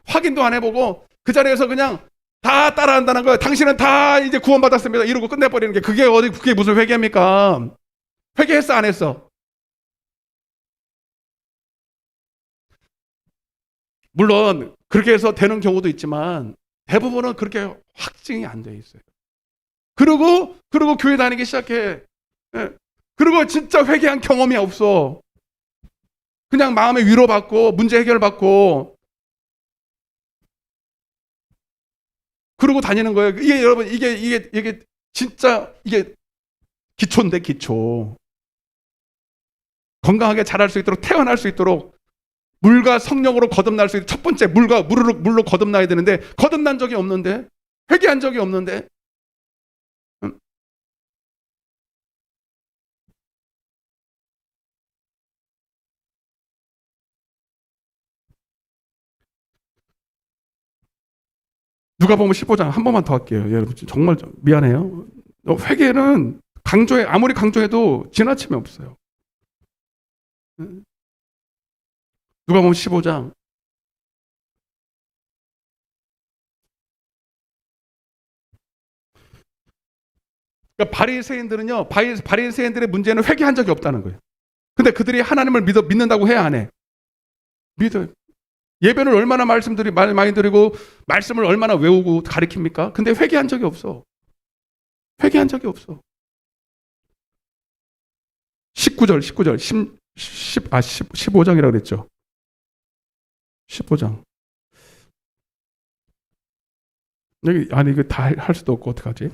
Speaker 2: 확인도 안 해보고 그 자리에서 그냥 다 따라한다는 거예요. 당신은 다 이제 구원받았습니다. 이러고 끝내버리는 게 그게 무슨 회개입니까? 회개했어 안 했어? 물론 그렇게 해서 되는 경우도 있지만 대부분은 그렇게 확증이 안 돼 있어요. 그리고 교회 다니기 시작해. 예. 그리고 진짜 회개한 경험이 없어. 그냥 마음에 위로받고 문제 해결받고 그러고 다니는 거예요. 이게 여러분 이게 진짜 이게 기초인데 기초. 건강하게 자랄 수 있도록 태어날 수 있도록 물과 성령으로 거듭날 수 있도록 첫 번째 물로 거듭나야 되는데 거듭난 적이 없는데 회개한 적이 없는데 누가복음 15장 한 번만 더 할게요. 여러분 정말 미안해요. 회개는 아무리 강조해도 지나침이 없어요. 누가복음 15장 그러니까 바리새인들의 문제는 회개한 적이 없다는 거예요. 근데 그들이 하나님을 믿는다고 해야 안 해? 믿어요. 예배를 얼마나 많이 드리고 말씀을 얼마나 외우고 가르칩니까? 근데 회개한 적이 없어. 회개한 적이 없어. 19절 15장이라고 그랬죠. 15장. 이거 다 할 수도 없고 어떡하지?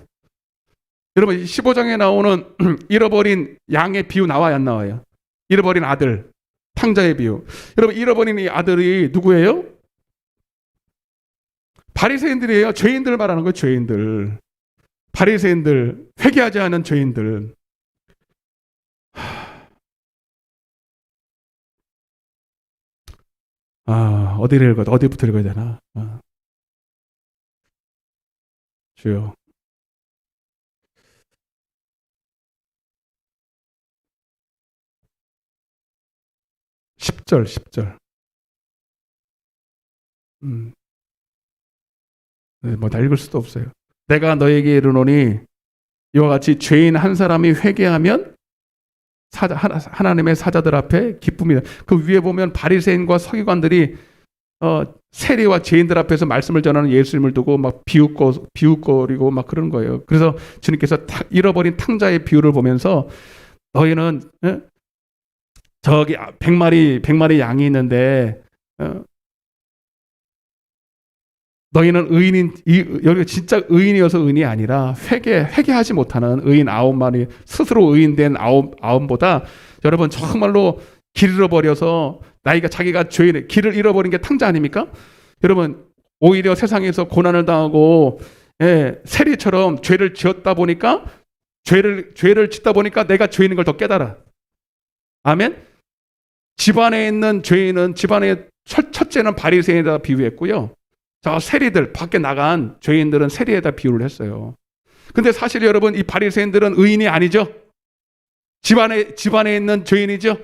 Speaker 2: 여러분 15장에 나오는 잃어버린 양의 비유 나와요 안 나와요? 잃어버린 아들 탕자의 비유. 여러분 잃어버린 이 아들이 누구예요? 바리새인들이에요. 죄인들 말하는 거예요. 죄인들. 바리새인들, 회개하지 않은 죄인들. 어디부터 읽어야 되나? 주여. 10절. 네, 다 읽을 수도 없어요. 내가 너에게 이르노니 이와 같이 죄인 한 사람이 회개하면 하나님의 사자들 앞에 기쁨이다. 그 위에 보면 바리새인과 서기관들이 세리와 죄인들 앞에서 말씀을 전하는 예수님을 두고 막 비웃거리고 막 그러는 거예요. 그래서 주님께서 잃어버린 탕자의 비유를 보면서 너희는 저기 100마리 양이 있는데 너희는 여기 진짜 의인이어서 의인이 아니라 회개하지 못하는 의인 9마리 스스로 의인된 9보다 여러분 정말로 길 잃어버려서 자기가 길을 잃어버린 게 탕자 아닙니까? 여러분 오히려 세상에서 고난을 당하고 세리처럼 죄를 짓다 보니까 죄를 짓다 보니까 내가 죄인인 걸 더 깨달아. 아멘. 집안에 있는 죄인은 집안의 첫째는 바리새인에다 비유했고요. 저 세리들 밖에 나간 죄인들은 세리에다 비유를 했어요. 근데 사실 여러분 이 바리새인들은 의인이 아니죠. 집안에 있는 죄인이죠.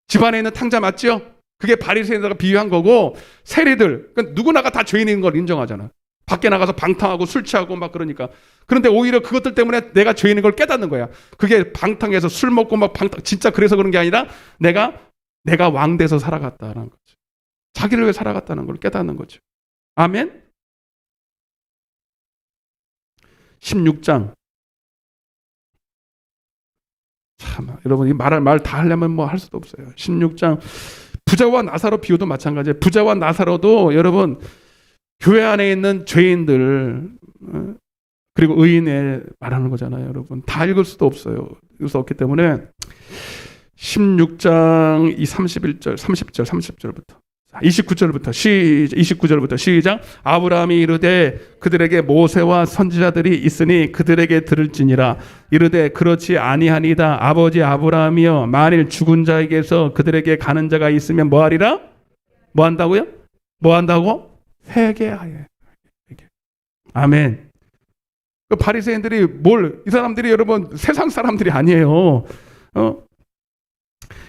Speaker 2: 집안에 있는 탕자 맞죠? 그게 바리새인들과 비유한 거고 세리들 그러니까 누구나가 다 죄인인 걸 인정하잖아. 밖에 나가서 방탕하고 술 취하고 막 그러니까. 그런데 오히려 그것들 때문에 내가 죄인인 걸 깨닫는 거야. 그게 방탕해서 술 먹고 막 진짜 그래서 그런 게 아니라 내가 왕 돼서 살아갔다는 거죠. 자기를 위해 살아갔다는 걸 깨닫는 거죠. 아멘. 16장. 참, 여러분 이 말 다 하려면 뭐 할 수도 없어요. 16장 부자와 나사로 비유도 마찬가지예요. 부자와 나사로도 여러분 교회 안에 있는 죄인들 그리고 의인에 말하는 거잖아요. 여러분 다 읽을 수도 없어요. 읽을 수 없기 때문에 16장 30절부터 29절부터 시작. 아브라함이 이르되 그들에게 모세와 선지자들이 있으니 그들에게 들을지니라. 이르되 그렇지 아니하니이다. 아버지 아브라함이여 만일 죽은 자에게서 그들에게 가는 자가 있으면 뭐하리라? 뭐 한다고요? 뭐 한다고? 회개하여. 아멘. 그 바리새인들이 이 사람들이 여러분 세상 사람들이 아니에요.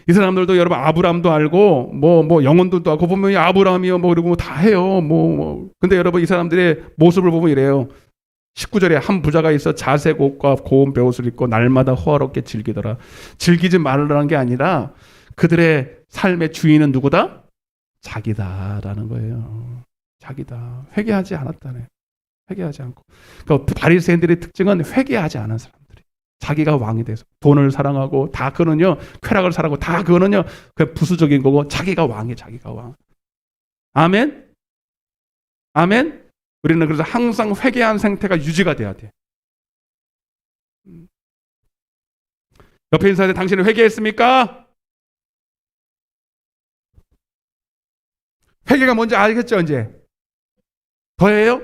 Speaker 2: 이 사람들도 여러분 아브라함도 알고 뭐 영혼들도 알고 보면 아브라함이요 뭐 그리고 다 해요. 근데 여러분 이 사람들의 모습을 보면 이래요. 19절에 한 부자가 있어 자색 옷과 고운 베옷을 입고 날마다 호화롭게 즐기더라. 즐기지 말라는 게 아니라 그들의 삶의 주인은 누구다? 자기다라는 거예요. 자기다. 회개하지 않았다네. 회개하지 않고. 그러니까 바리새인들의 특징은 회개하지 않은 사람들이. 자기가 왕이 돼서 돈을 사랑하고 다 그거는요. 쾌락을 사랑하고 다 그거는요. 그 부수적인 거고 자기가 왕이에요. 자기가 왕. 아멘. 아멘. 우리는 그래서 항상 회개한 상태가 유지가 돼야 돼. 옆에 인사할 때 당신은 회개했습니까? 회개가 뭔지 알겠죠, 이제? 더해요?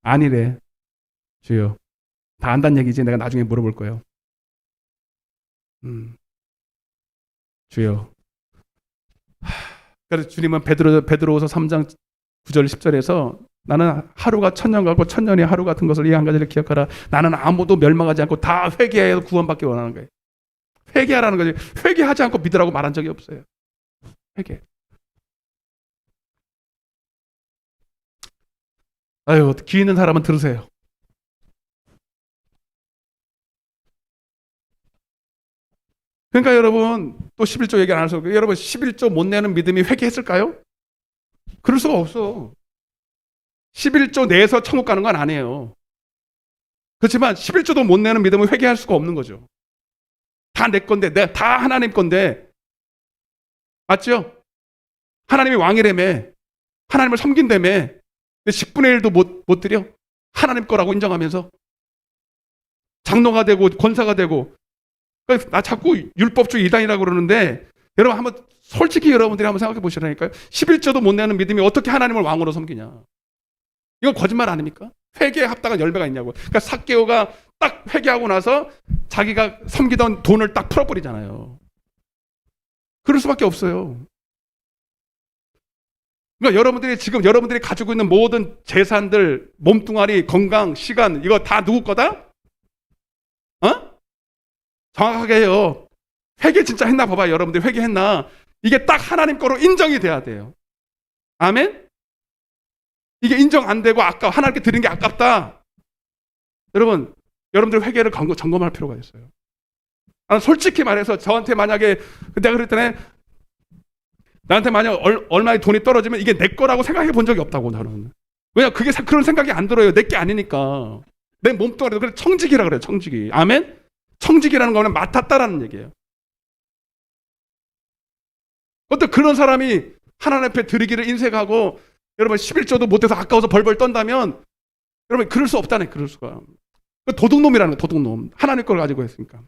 Speaker 2: 아니래. 주여. 다 안다는 얘기지. 내가 나중에 물어볼 거예요. 주여. 그래서 주님은 베드로후서 3장 9절 10절에서 나는 하루가 천년 같고 천년이 하루 같은 것을 이 한 가지를 기억하라. 나는 아무도 멸망하지 않고 다 회개해서 구원받기 원하는 거예요. 회개하라는 거지. 회개하지 않고 믿으라고 말한 적이 없어요. 회개. 아유, 귀 있는 사람은 들으세요. 그러니까 여러분, 또 11조 얘기 안 해서 여러분 11조 못 내는 믿음이 회개했을까요? 그럴 수가 없어. 11조 내에서 천국 가는 건 아니에요. 그렇지만 11조도 못 내는 믿음을 회개할 수가 없는 거죠. 다 내 건데, 다 하나님 건데. 맞죠? 하나님이 왕이라며. 하나님을 섬긴다며. 10분의 1도 못 드려. 하나님 거라고 인정하면서. 장로가 되고 권사가 되고. 나 자꾸 율법주의 이단이라고 그러는데 여러분 한번 솔직히 여러분들이 한번 생각해 보시라니까요. 11조도 못 내는 믿음이 어떻게 하나님을 왕으로 섬기냐. 이건 거짓말 아닙니까? 회개에 합당한 열매가 있냐고. 그러니까 삭개오가 딱 회개하고 나서 자기가 섬기던 돈을 딱 풀어버리잖아요. 그럴 수밖에 없어요. 그러니까 여러분들이 가지고 있는 모든 재산들, 몸뚱아리, 건강, 시간 이거 다 누구 거다? 어? 정확하게 해요. 회개 진짜 했나 봐봐요. 여러분들 회개했나? 이게 딱 하나님 거로 인정이 돼야 돼요. 아멘? 이게 인정 안 되고 하나님께 드린 게 아깝다. 여러분들 회개를 점검할 필요가 있어요. 솔직히 말해서 저한테 만약에 내가 그랬더니 나한테 만약 얼마의 돈이 떨어지면 이게 내 거라고 생각해 본 적이 없다고 나는. 왜냐 그런 생각이 안 들어요. 내 게 아니니까. 내 몸뚱아리도 그래 청지기라 그래요. 청지기. 아멘? 청지기라는 거는 맡았다라는 얘기예요. 어떤 그런 사람이 하나님 앞에 드리기를 인색하고 여러분 11조도 못해서 아까워서 벌벌 떤다면 여러분 그럴 수 없다네. 그럴 수가. 도둑놈이라는 거예요. 도둑놈. 하나님 걸 가지고 했으니까.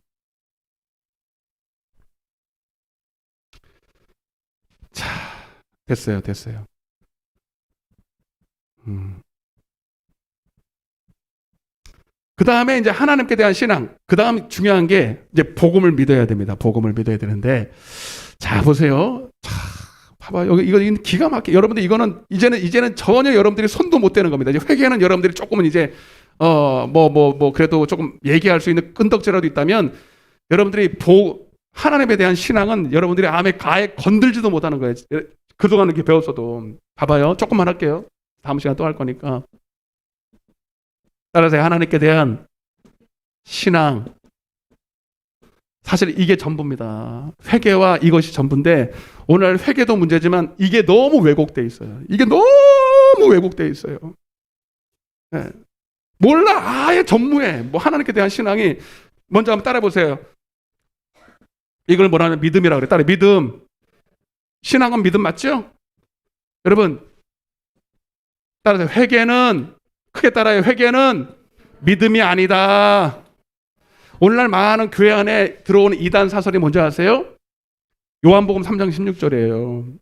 Speaker 2: 자, 됐어요. 그 다음에 이제 하나님께 대한 신앙. 그 다음 중요한 게 이제 복음을 믿어야 됩니다. 복음을 믿어야 되는데, 자 보세요. 자, 봐봐요. 이거 기가 막혀. 여러분들 이거는 이제는 전혀 여러분들이 손도 못 대는 겁니다. 이제 회개는 여러분들이 조금은 이제 그래도 조금 얘기할 수 있는 끈덕지라도 있다면 여러분들이 하나님에 대한 신앙은 여러분들이 아예 건들지도 못하는 거예요. 그동안 이렇게 배웠어도. 봐봐요. 조금만 할게요. 다음 시간 또 할 거니까. 따라서 하나님께 대한 신앙. 사실 이게 전부입니다. 회개와 이것이 전부인데 오늘 회개도 문제지만 이게 너무 왜곡돼 있어요. 이게 너무 왜곡돼 있어요. 네. 몰라. 아예 전무해. 하나님께 대한 신앙이 먼저 한번 따라해 보세요. 이걸 뭐라 하면 믿음이라고 그래. 따라 믿음. 신앙은 믿음 맞죠? 여러분 따라서 회개는 크게 따라요. 회개는 믿음이 아니다. 오늘날 많은 교회 안에 들어오는 이단 사설이 뭔지 아세요? 요한복음 3장 16절이에요.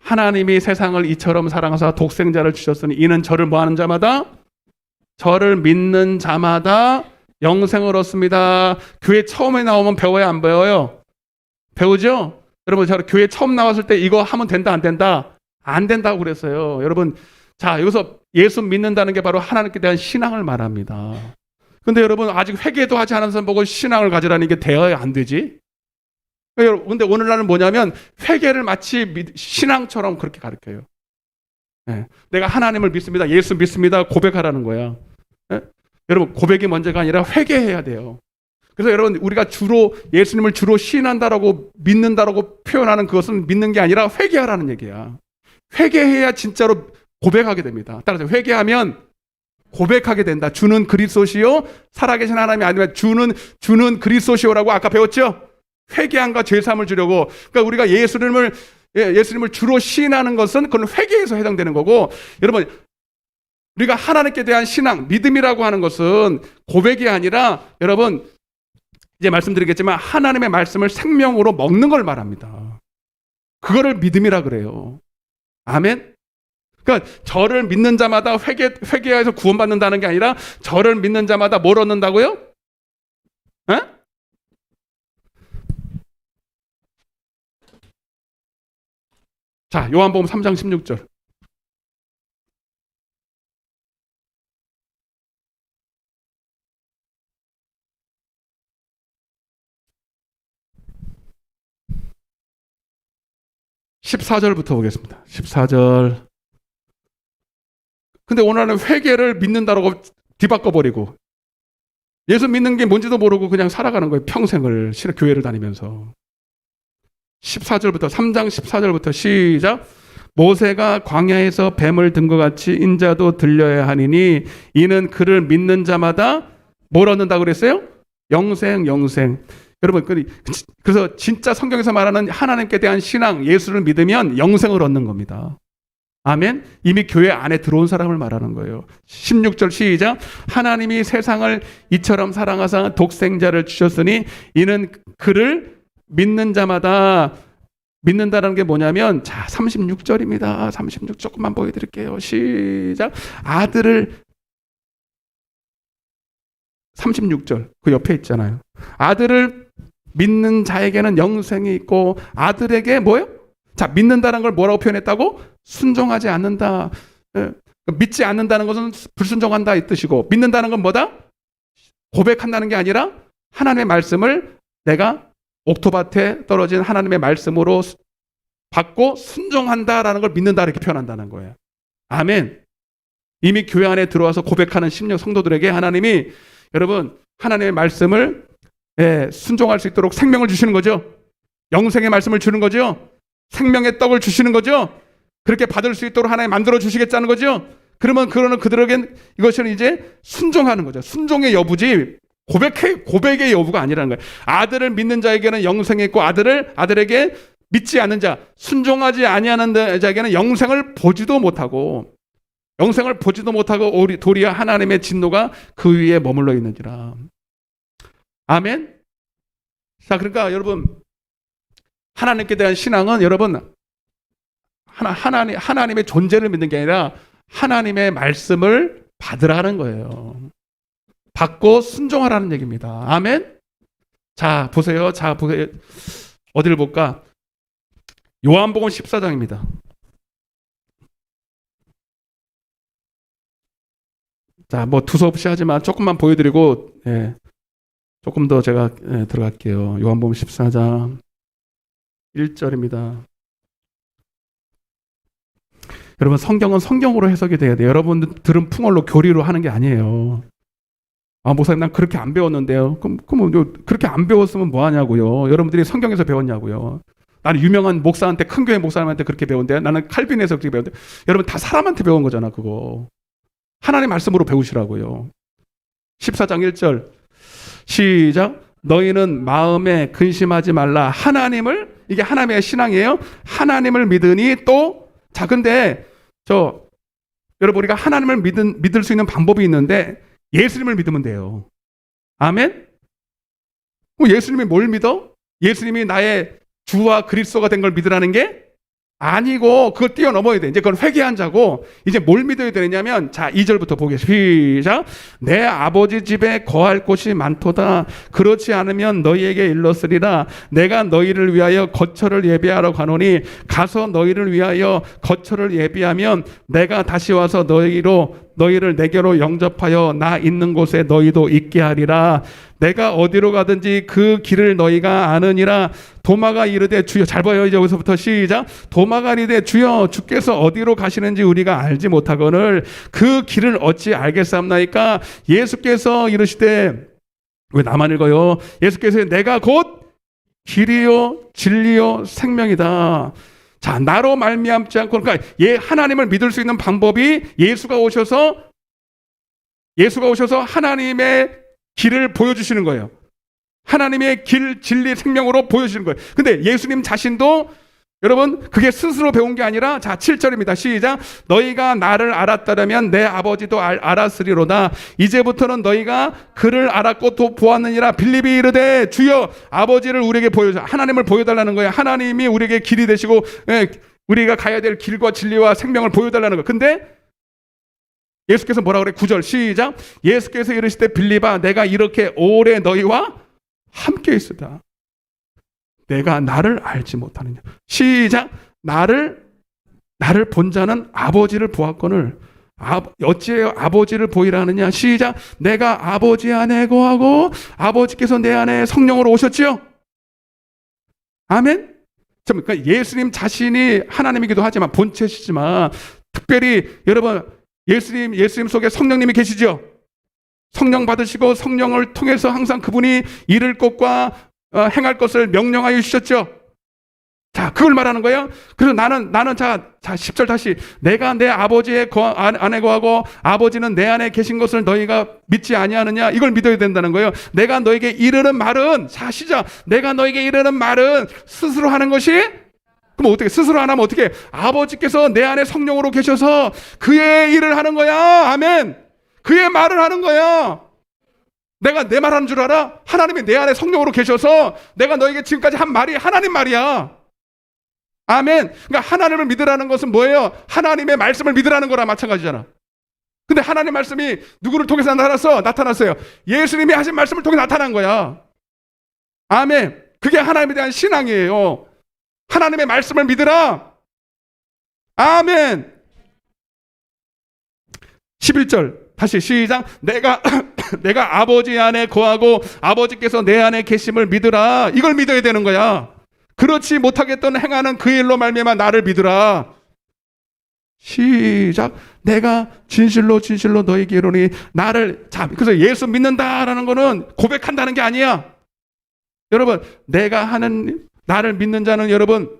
Speaker 2: 하나님이 세상을 이처럼 사랑하사 독생자를 주셨으니 이는 저를 뭐하는 자마다 저를 믿는 자마다 영생을 얻습니다. 교회 처음에 나오면 배워야 안 배워요? 배우죠? 여러분 저 교회 처음 나왔을 때 이거 하면 된다 안 된다? 안 된다고 그랬어요. 여러분 자 여기서 예수 믿는다는 게 바로 하나님께 대한 신앙을 말합니다. 근데 여러분 아직 회개도 하지 않은 사람 보고 신앙을 가지라는 게 되어야 안 되지? 근데 오늘날은 뭐냐면 회개를 마치 신앙처럼 그렇게 가르쳐요. 예. 내가 하나님을 믿습니다. 예수 믿습니다. 고백하라는 거야. 예? 여러분 고백이 먼저가 아니라 회개해야 돼요. 그래서 여러분 우리가 주로 예수님을 주로 시인한다라고 믿는다라고 표현하는 그것은 믿는 게 아니라 회개하라는 얘기야. 회개해야 진짜로 고백하게 됩니다. 따라서 회개하면 고백하게 된다. 주는 그리스도시요 살아계신 하나님이 아니면 주는 그리스도시요라고 아까 배웠죠? 회개함과 죄사함을 주려고. 그러니까 우리가 예수님을 주로 시인하는 것은 그건 회개에서 해당되는 거고, 여러분 우리가 하나님께 대한 신앙, 믿음이라고 하는 것은 고백이 아니라 여러분 이제 말씀드리겠지만 하나님의 말씀을 생명으로 먹는 걸 말합니다. 그거를 믿음이라 그래요. 아멘. 그러니까 저를 믿는 자마다 회개해서 구원받는다는 게 아니라 저를 믿는 자마다 뭘 얻는다고요? 에? 자, 요한복음 3장 16절. (14절부터) 보겠습니다. 14절. 근데 오늘은 회개를 믿는다라고 뒤바꿔버리고 예수 믿는 게 뭔지도 모르고 그냥 살아가는 거예요. 평생을 교회를 다니면서. 14절부터 3장 14절부터 시작. 모세가 광야에서 뱀을 든 것 같이 인자도 들려야 하니니 이는 그를 믿는 자마다 뭘 얻는다고 그랬어요? 영생. 여러분 그래서 진짜 성경에서 말하는 하나님께 대한 신앙, 예수를 믿으면 영생을 얻는 겁니다. 아멘. 이미 교회 안에 들어온 사람을 말하는 거예요. 16절 시작. 하나님이 세상을 이처럼 사랑하사 독생자를 주셨으니 이는 그를 믿는 자마다, 믿는다라는 게 뭐냐면, 자 36절입니다. 36 조금만 보여드릴게요. 시작. 아들을 36절 그 옆에 있잖아요. 아들을 믿는 자에게는 영생이 있고 아들에게 뭐예요? 자, 믿는다는 걸 뭐라고 표현했다고? 순종하지 않는다. 믿지 않는다는 것은 불순종한다 이 뜻이고, 믿는다는 건 뭐다? 고백한다는 게 아니라 하나님의 말씀을 내가 옥토밭에 떨어진 하나님의 말씀으로 받고 순종한다라는 걸 믿는다 이렇게 표현한다는 거예요. 아멘. 이미 교회 안에 들어와서 고백하는 심령 성도들에게 하나님이 여러분 하나님의 말씀을 순종할 수 있도록 생명을 주시는 거죠. 영생의 말씀을 주는 거죠. 생명의 떡을 주시는 거죠. 그렇게 받을 수 있도록 하나님 만들어 주시겠다는 거죠. 그러면 그들에겐 이것은 이제 순종하는 거죠. 순종의 여부지 고백의 여부가 아니라는 거예요. 아들을 믿는 자에게는 영생이 있고 아들에게 믿지 않는 자, 순종하지 아니하는 자에게는 영생을 보지도 못하고 도리어 하나님의 진노가 그 위에 머물러 있는지라. 아멘. 자, 그러니까 여러분 하나님께 대한 신앙은 여러분 하나님의 존재를 믿는 게 아니라 하나님의 말씀을 받으라는 거예요. 받고 순종하라는 얘기입니다. 아멘. 자, 보세요. 어디를 볼까? 요한복음 14장입니다. 자, 뭐 두서없이 하지만 조금만 보여드리고 조금 더 제가 들어갈게요. 요한복음 14장 1절입니다. 여러분 성경은 성경으로 해석이 돼야 돼요. 여러분들은 풍월로 교리로 하는 게 아니에요. 아, 목사님 난 그렇게 안 배웠는데요. 그럼 그렇게 안 배웠으면 뭐 하냐고요. 여러분들이 성경에서 배웠냐고요. 나는 유명한 목사한테, 큰 교회 목사님한테 그렇게 배운데, 나는 칼빈에서 그렇게 배운데, 여러분 다 사람한테 배운 거잖아. 그거 하나님 말씀으로 배우시라고요. 14장 1절 시작. 너희는 마음에 근심하지 말라. 하나님을, 이게 하나님의 신앙이에요. 하나님을 믿으니 또, 자, 근데 여러분 우리가 하나님을 믿을 수 있는 방법이 있는데 예수님을 믿으면 돼요. 아멘. 예수님이 뭘 믿어? 예수님이 나의 주와 그리스도가 된 걸 믿으라는 게 아니고, 그걸 뛰어넘어야 돼. 이제 그건 회개한 자고, 이제 뭘 믿어야 되느냐면, 자, 2절부터 보겠습니다. 시작. 내 아버지 집에 거할 곳이 많도다. 그렇지 않으면 너희에게 일렀으리라. 내가 너희를 위하여 거처를 예비하러 가노니, 가서 너희를 위하여 거처를 예비하면 내가 다시 와서 너희로 너희를 내게로 영접하여 나 있는 곳에 너희도 있게 하리라. 내가 어디로 가든지 그 길을 너희가 아느니라. 도마가 이르되 주여, 잘 봐요. 이제 여기서부터 시작. 도마가 이르되 주여, 주께서 어디로 가시는지 우리가 알지 못하거늘 그 길을 어찌 알겠사옵나이까. 예수께서 이르시되, 왜 나만 읽어요? 예수께서 내가 곧 길이요 진리요 생명이다. 자, 나로 말미암지 않고, 그러니까 하나님을 믿을 수 있는 방법이 예수가 오셔서 하나님의 길을 보여주시는 거예요. 하나님의 길, 진리, 생명으로 보여주시는 거예요. 근데 예수님 자신도, 여러분, 그게 스스로 배운 게 아니라, 자, 7절입니다. 시작. 너희가 나를 알았다면 내 아버지도 알았으리로다. 이제부터는 너희가 그를 알았고 또 보았느니라. 빌립이 이르되 주여, 아버지를 우리에게 보여줘. 하나님을 보여달라는 거예요. 하나님이 우리에게 길이 되시고, 우리가 가야 될 길과 진리와 생명을 보여달라는 거예요. 근데 예수께서 뭐라 그래? 9절 시작. 예수께서 이르시되 빌립아, 내가 이렇게 오래 너희와 함께 있으다. 내가 나를 알지 못하느냐. 시작. 나를 본 자는 아버지를 보았거늘 어찌해요 아버지를 보이라 하느냐. 시작. 내가 아버지 안에 거하고 아버지께서 내 안에 성령으로 오셨지요. 아멘. 그러니까 예수님 자신이 하나님이기도 하지만 본체시지만, 특별히 여러분, 예수님 속에 성령님이 계시죠. 성령 받으시고 성령을 통해서 항상 그분이 이룰 것과 행할 것을 명령하여 주셨죠. 자, 그걸 말하는 거예요. 그래서 나는 자 10절 다시. 내가 내 아버지의 안에 거하고 아버지는 내 안에 계신 것을 너희가 믿지 아니하느냐. 이걸 믿어야 된다는 거예요. 내가 너에게 이르는 말은, 자, 시작. 내가 너에게 이르는 말은 스스로 하는 것이, 그럼 어떻게, 스스로 안 하면 어떻게? 아버지께서 내 안에 성령으로 계셔서 그의 일을 하는 거야. 아멘. 그의 말을 하는 거야. 내가 내 말 하는 줄 알아? 하나님이 내 안에 성령으로 계셔서 내가 너에게 지금까지 한 말이 하나님 말이야. 아멘. 그러니까 하나님을 믿으라는 것은 뭐예요? 하나님의 말씀을 믿으라는 거랑 마찬가지잖아. 근데 하나님 말씀이 누구를 통해서 나타났어요. 예수님이 하신 말씀을 통해 나타난 거야. 아멘. 그게 하나님에 대한 신앙이에요. 하나님의 말씀을 믿으라. 아멘. 11절 다시 시작. 내가 아버지 안에 거하고 아버지께서 내 안에 계심을 믿으라. 이걸 믿어야 되는 거야. 그렇지 못하겠던 행하는 그 일로 말미암아 나를 믿으라. 시작. 내가 진실로 너에게 이르노니 나를. 자, 그래서 예수 믿는다라는 거는 고백한다는 게 아니야. 여러분, 나를 믿는 자는, 여러분,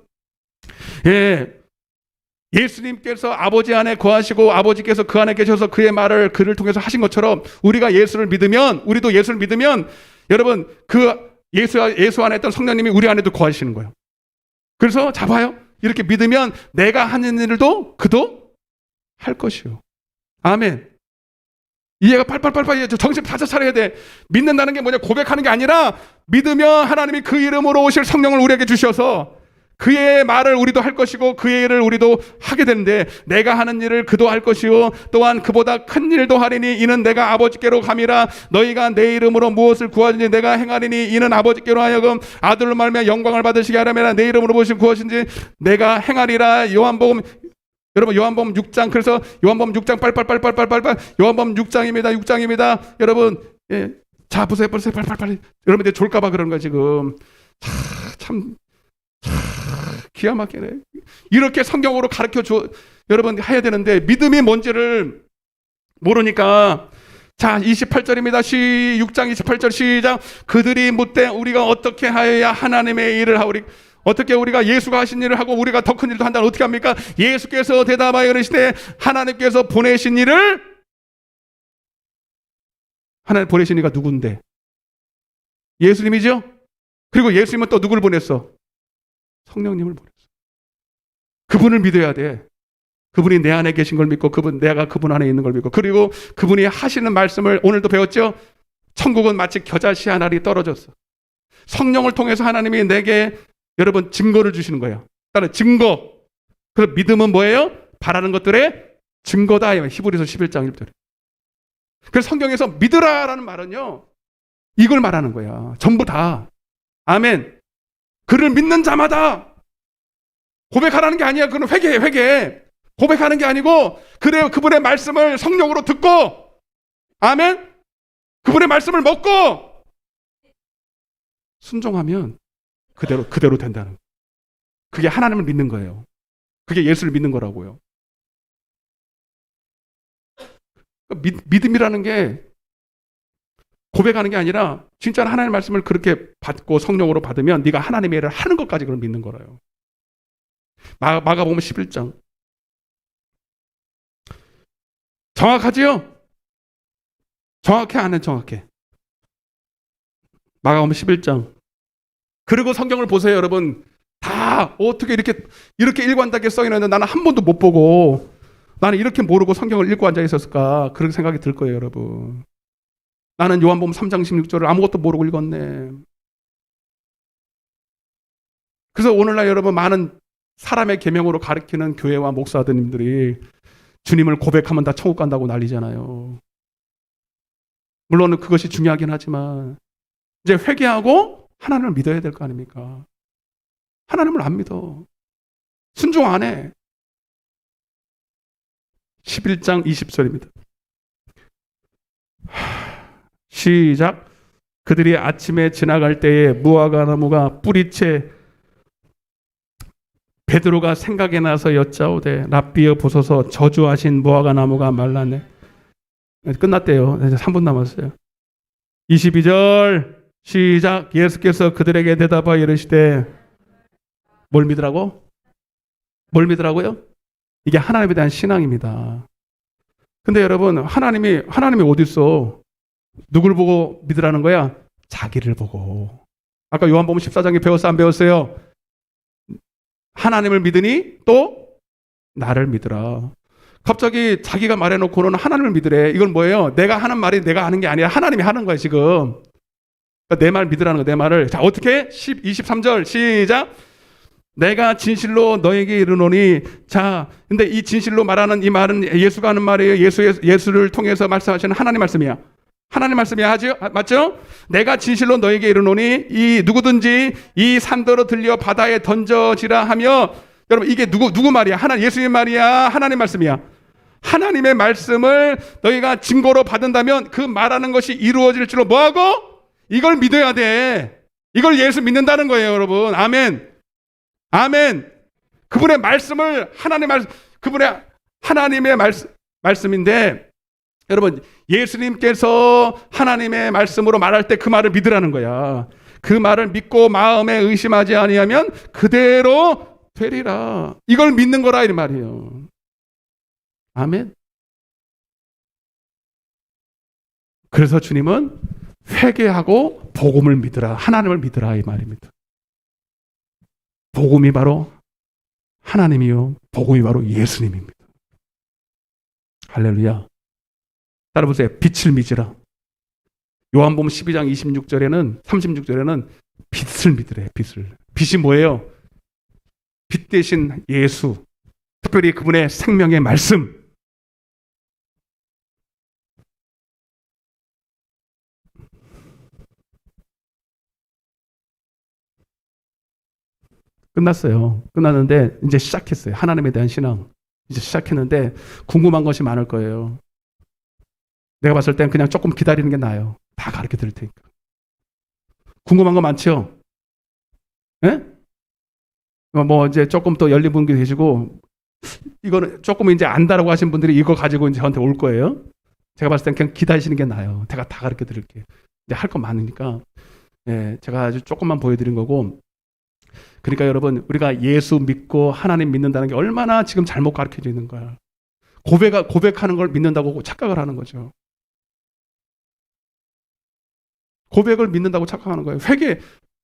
Speaker 2: 예수님께서 아버지 안에 거하시고 아버지께서 그 안에 계셔서 그의 말을 그를 통해서 하신 것처럼, 우리가 예수를 믿으면, 우리도 예수를 믿으면, 여러분, 그 예수 안에 있던 성령님이 우리 안에도 거하시는 거예요. 그래서 잡아요. 이렇게 믿으면 내가 하는 일도 그도 할 것이요. 아멘. 이해가 빨빨 정신 바짝 차려야 돼. 믿는다는 게 뭐냐? 고백하는 게 아니라, 믿으면 하나님이 그 이름으로 오실 성령을 우리에게 주셔서 그의 말을 우리도 할 것이고 그의 일을 우리도 하게 되는데, 내가 하는 일을 그도 할 것이요 또한 그보다 큰 일도 하리니 이는 내가 아버지께로 감이라. 너희가 내 이름으로 무엇을 구하든지 내가 행하리니 이는 아버지께로 하여금 아들로 말미암아 영광을 받으시게 하려면 내 이름으로 무엇을 구하신지 내가 행하리라. 요한복음 6장. 그래서 요한복음 6장 빨빨 요한복음 6장입니다. 여러분, 자 보세요. 빨리. 여러분들 졸까봐 그러는 거야 지금. 참 기가 막히네. 이렇게 성경으로 가르쳐 줘 여러분 해야 되는데, 믿음이 뭔지를 모르니까. 자, 28절입니다. 6장 28절 시작. 그들이 묻되 우리가 어떻게 하여야 하나님의 일을 하오리. 어떻게 우리가 예수가 하신 일을 하고 우리가 더 큰 일도 한다면 어떻게 합니까? 예수께서 대답하여 이르시되 하나님께서 보내신 일을. 하나님 보내신 이가 누군데? 예수님이죠? 그리고 예수님은 또 누구를 보냈어? 성령님을 보냈어. 그분을 믿어야 돼. 그분이 내 안에 계신 걸 믿고, 내가 그분 안에 있는 걸 믿고, 그리고 그분이 하시는 말씀을 오늘도 배웠죠? 천국은 마치 겨자씨 한 알이 떨어졌어. 성령을 통해서 하나님이 내게, 여러분, 증거를 주시는 거예요. 따라 증거. 그래서 믿음은 뭐예요? 바라는 것들의 증거다. 히브리서 11장 1절. 그래서 성경에서 믿으라라는 말은요, 이걸 말하는 거야. 전부 다. 아멘. 그를 믿는 자마다 고백하라는 게 아니야. 그건 회개해. 고백하는 게 아니고 그래요. 그분의 말씀을 성령으로 듣고 아멘. 그분의 말씀을 먹고 순종하면 그대로 된다는 거예요. 그게 하나님을 믿는 거예요. 그게 예수를 믿는 거라고요. 믿음이라는 게 고백하는 게 아니라 진짜 하나님의 말씀을 그렇게 받고 성령으로 받으면 네가 하나님의 일을 하는 것까지 그걸 믿는 거라요. 마가복음 11장 정확하지요? 정확해 안 해? 정확해. 마가복음 11장. 그리고 성경을 보세요, 여러분. 다 어떻게 이렇게 일관되게 써 있는데 나는 한 번도 못 보고 나는 이렇게 모르고 성경을 읽고 앉아 있었을까? 그런 생각이 들 거예요, 여러분. 나는 요한복음 3장 16절을 아무것도 모르고 읽었네. 그래서 오늘날 여러분 많은 사람의 계명으로 가르치는 교회와 목사들님들이 주님을 고백하면 다 천국 간다고 난리잖아요. 물론 그것이 중요하긴 하지만 이제 회개하고 하나님을 믿어야 될 거 아닙니까? 하나님을 안 믿어. 순종 안 해. 11장 20절입니다. 시작. 그들이 아침에 지나갈 때에 무화과 나무가 뿌리채 베드로가 생각이 나서 여짜오되 랍비여 보소서 저주하신 무화과 나무가 말랐네. 끝났대요. 이제 3분 남았어요. 22절 시작. 예수께서 그들에게 대답하여 이르시되 뭘 믿으라고? 뭘 믿으라고요? 이게 하나님에 대한 신앙입니다. 근데 여러분 하나님이 어디 있어? 누굴 보고 믿으라는 거야? 자기를 보고. 아까 요한복음 14장에 배웠어 안 배웠어요? 하나님을 믿으니 또 나를 믿으라. 갑자기 자기가 말해놓고는 하나님을 믿으래. 이건 뭐예요? 내가 하는 말이 내가 하는 게 아니라 하나님이 하는 거야 지금. 그러니까 내 말 믿으라는 거야. 내 말을. 자 어떻게? 23절 시작. 내가 진실로 너에게 이르노니. 자 근데 이 진실로 말하는 이 말은 예수가 하는 말이에요. 예수를 통해서 말씀하시는 하나님 말씀이야. 하나님 말씀이야. 하죠? 맞죠? 내가 진실로 너에게 이르노니 이 누구든지 이 산더러 들려 바다에 던져지라 하며. 여러분 이게 누구 말이야? 예수님 말이야? 하나님 말씀이야? 하나님의 말씀을 너희가 증거로 받는다면 그 말하는 것이 이루어질 줄로 뭐하고? 이걸 믿어야 돼. 이걸 예수 믿는다는 거예요, 여러분. 아멘. 아멘. 그분의 말씀을 그분의 하나님의 말씀인데 여러분 예수님께서 하나님의 말씀으로 말할 때 그 말을 믿으라는 거야. 그 말을 믿고 마음에 의심하지 아니하면 그대로 되리라. 이걸 믿는 거라 이 말이에요. 아멘. 그래서 주님은 회개하고 복음을 믿으라. 하나님을 믿으라 이 말입니다. 복음이 바로 하나님이요. 복음이 바로 예수님입니다. 할렐루야. 따라보세요. 빛을 믿으라. 요한복음 12장 36절에는 빛을 믿으래. 빛을. 빛이 뭐예요? 빛 대신 예수. 특별히 그분의 생명의 말씀. 끝났어요. 끝났는데 이제 시작했어요. 하나님에 대한 신앙. 이제 시작했는데 궁금한 것이 많을 거예요. 내가 봤을 땐 그냥 조금 기다리는 게 나아요. 다 가르쳐 드릴 테니까. 궁금한 거 많죠? 예? 뭐 이제 조금 더 열린 분도 계시고 이거는 조금 이제 안다라고 하신 분들이 이거 가지고 이제 저한테 올 거예요. 제가 봤을 땐 그냥 기다리시는 게 나아요. 제가 다 가르쳐 드릴게요. 이제 할 거 많으니까. 예, 제가 아주 조금만 보여드린 거고. 그러니까 여러분 우리가 예수 믿고 하나님 믿는다는 게 얼마나 지금 잘못 가르쳐져 있는 거야. 고백하는 걸 믿는다고 착각을 하는 거죠. 고백을 믿는다고 착각하는 거예요.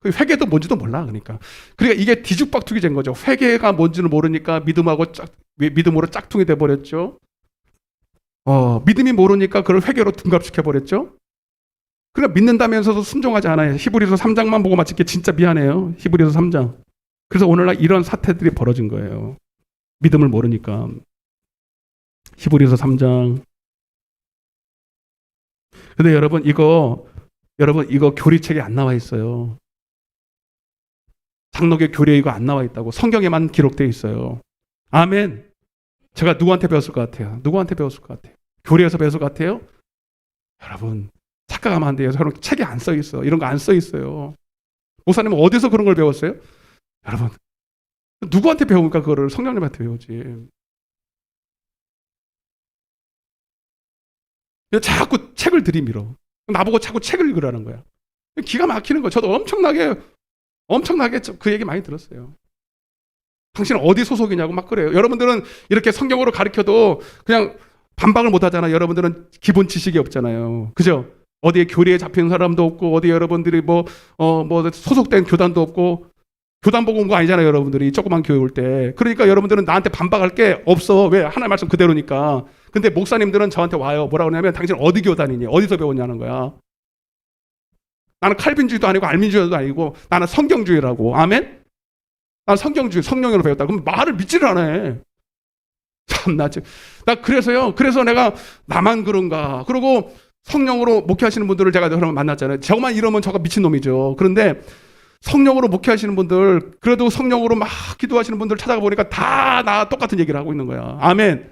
Speaker 2: 회개도 뭔지도 몰라. 그러니까 이게 뒤죽박죽이 된 거죠. 회개가 뭔지는 모르니까 믿음으로 짝퉁이 돼 버렸죠. 믿음이 모르니까 그걸 회개로 둔갑시켜 버렸죠. 그러니까 믿는다면서도 순종하지 않아요. 히브리서 3장만 보고 마칠게 진짜 미안해요. 히브리서 3장. 그래서 오늘날 이런 사태들이 벌어진 거예요. 믿음을 모르니까. 히브리서 3장. 근데 여러분 이거 교리책에 안 나와 있어요. 장로교 교리에 이거 안 나와 있다고. 성경에만 기록되어 있어요. 아멘. 제가 누구한테 배웠을 것 같아요? 누구한테 배웠을 것 같아요? 교리에서 배웠을 것 같아요? 여러분, 착각하면 안 돼요. 여러분, 책에 안 써 있어. 이런 거 안 써 있어요. 목사님은 어디서 그런 걸 배웠어요? 여러분, 누구한테 배우니까 그거를 성령님한테 배우지. 자꾸 책을 들이밀어. 나보고 자꾸 책을 읽으라는 거야. 기가 막히는 거야. 저도 엄청나게 그 얘기 많이 들었어요. 당신은 어디 소속이냐고 막 그래요. 여러분들은 이렇게 성경으로 가르쳐도 그냥 반박을 못 하잖아요. 여러분들은 기본 지식이 없잖아요. 그죠? 어디에 교리에 잡힌 사람도 없고, 어디 여러분들이 뭐 소속된 교단도 없고, 교단 보고 온 거 아니잖아요. 여러분들이 조그만 교회 올 때. 그러니까 여러분들은 나한테 반박할 게 없어. 왜? 하나님 말씀 그대로니까. 근데 목사님들은 저한테 와요. 뭐라고 하냐면 당신 어디 교단이니? 어디서 배웠냐는 거야. 나는 칼빈주의도 아니고 알민주의도 아니고 나는 성경주의라고. 아멘? 난 성경주의, 성령으로 배웠다. 그럼 말을 믿지를 않아. 참나. 나 그래서 내가 나만 그런가. 그리고 성령으로 목회하시는 분들을 제가 그러면 만났잖아요. 저만 이러면 저가 미친놈이죠. 그런데 성령으로 목회하시는 분들, 그래도 성령으로 막 기도하시는 분들 찾아가 보니까 다 나 똑같은 얘기를 하고 있는 거야. 아멘.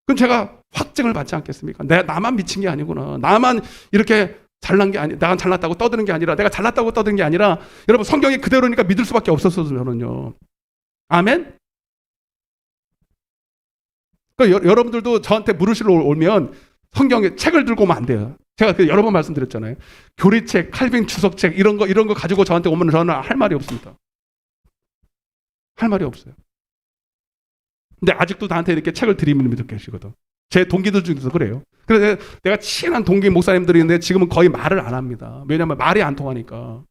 Speaker 2: 그럼 제가 확증을 받지 않겠습니까? 나만 미친 게 아니구나. 나만 이렇게 잘난 게 아니, 내가 잘났다고 떠드는 게 아니라, 내가 잘났다고 떠드는 게 아니라, 여러분 성경이 그대로니까 믿을 수밖에 없었어요, 저는요. 아멘? 그러니까 여러분들도 저한테 물으시러 오면 성경에 책을 들고 오면 안 돼요. 제가 여러 번 말씀드렸잖아요. 교리책, 칼빈 주석책 이런 거 가지고 저한테 오면 저는 할 말이 없습니다. 할 말이 없어요. 근데 아직도 나한테 이렇게 책을 들이미는 분들 계시거든. 제 동기들 중에서 그래요. 그래서 내가 친한 동기 목사님들이 있는데 지금은 거의 말을 안 합니다. 왜냐하면 말이 안 통하니까.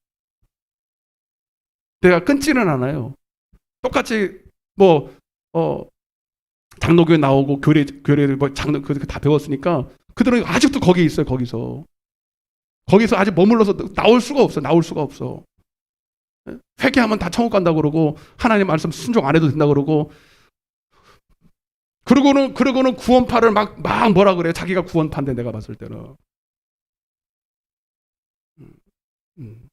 Speaker 2: 내가 끊지는 않아요. 똑같이 장로교회 나오고 교리 장로 다 배웠으니까 그들은 아직도 거기 있어요. 거기서 아직 머물러서 나올 수가 없어. 회개하면 다 천국 간다고 그러고 하나님 말씀 순종 안 해도 된다고 그러고 그러고는 구원파를 막 뭐라 그래요. 자기가 구원파인데 내가 봤을 때는. 음.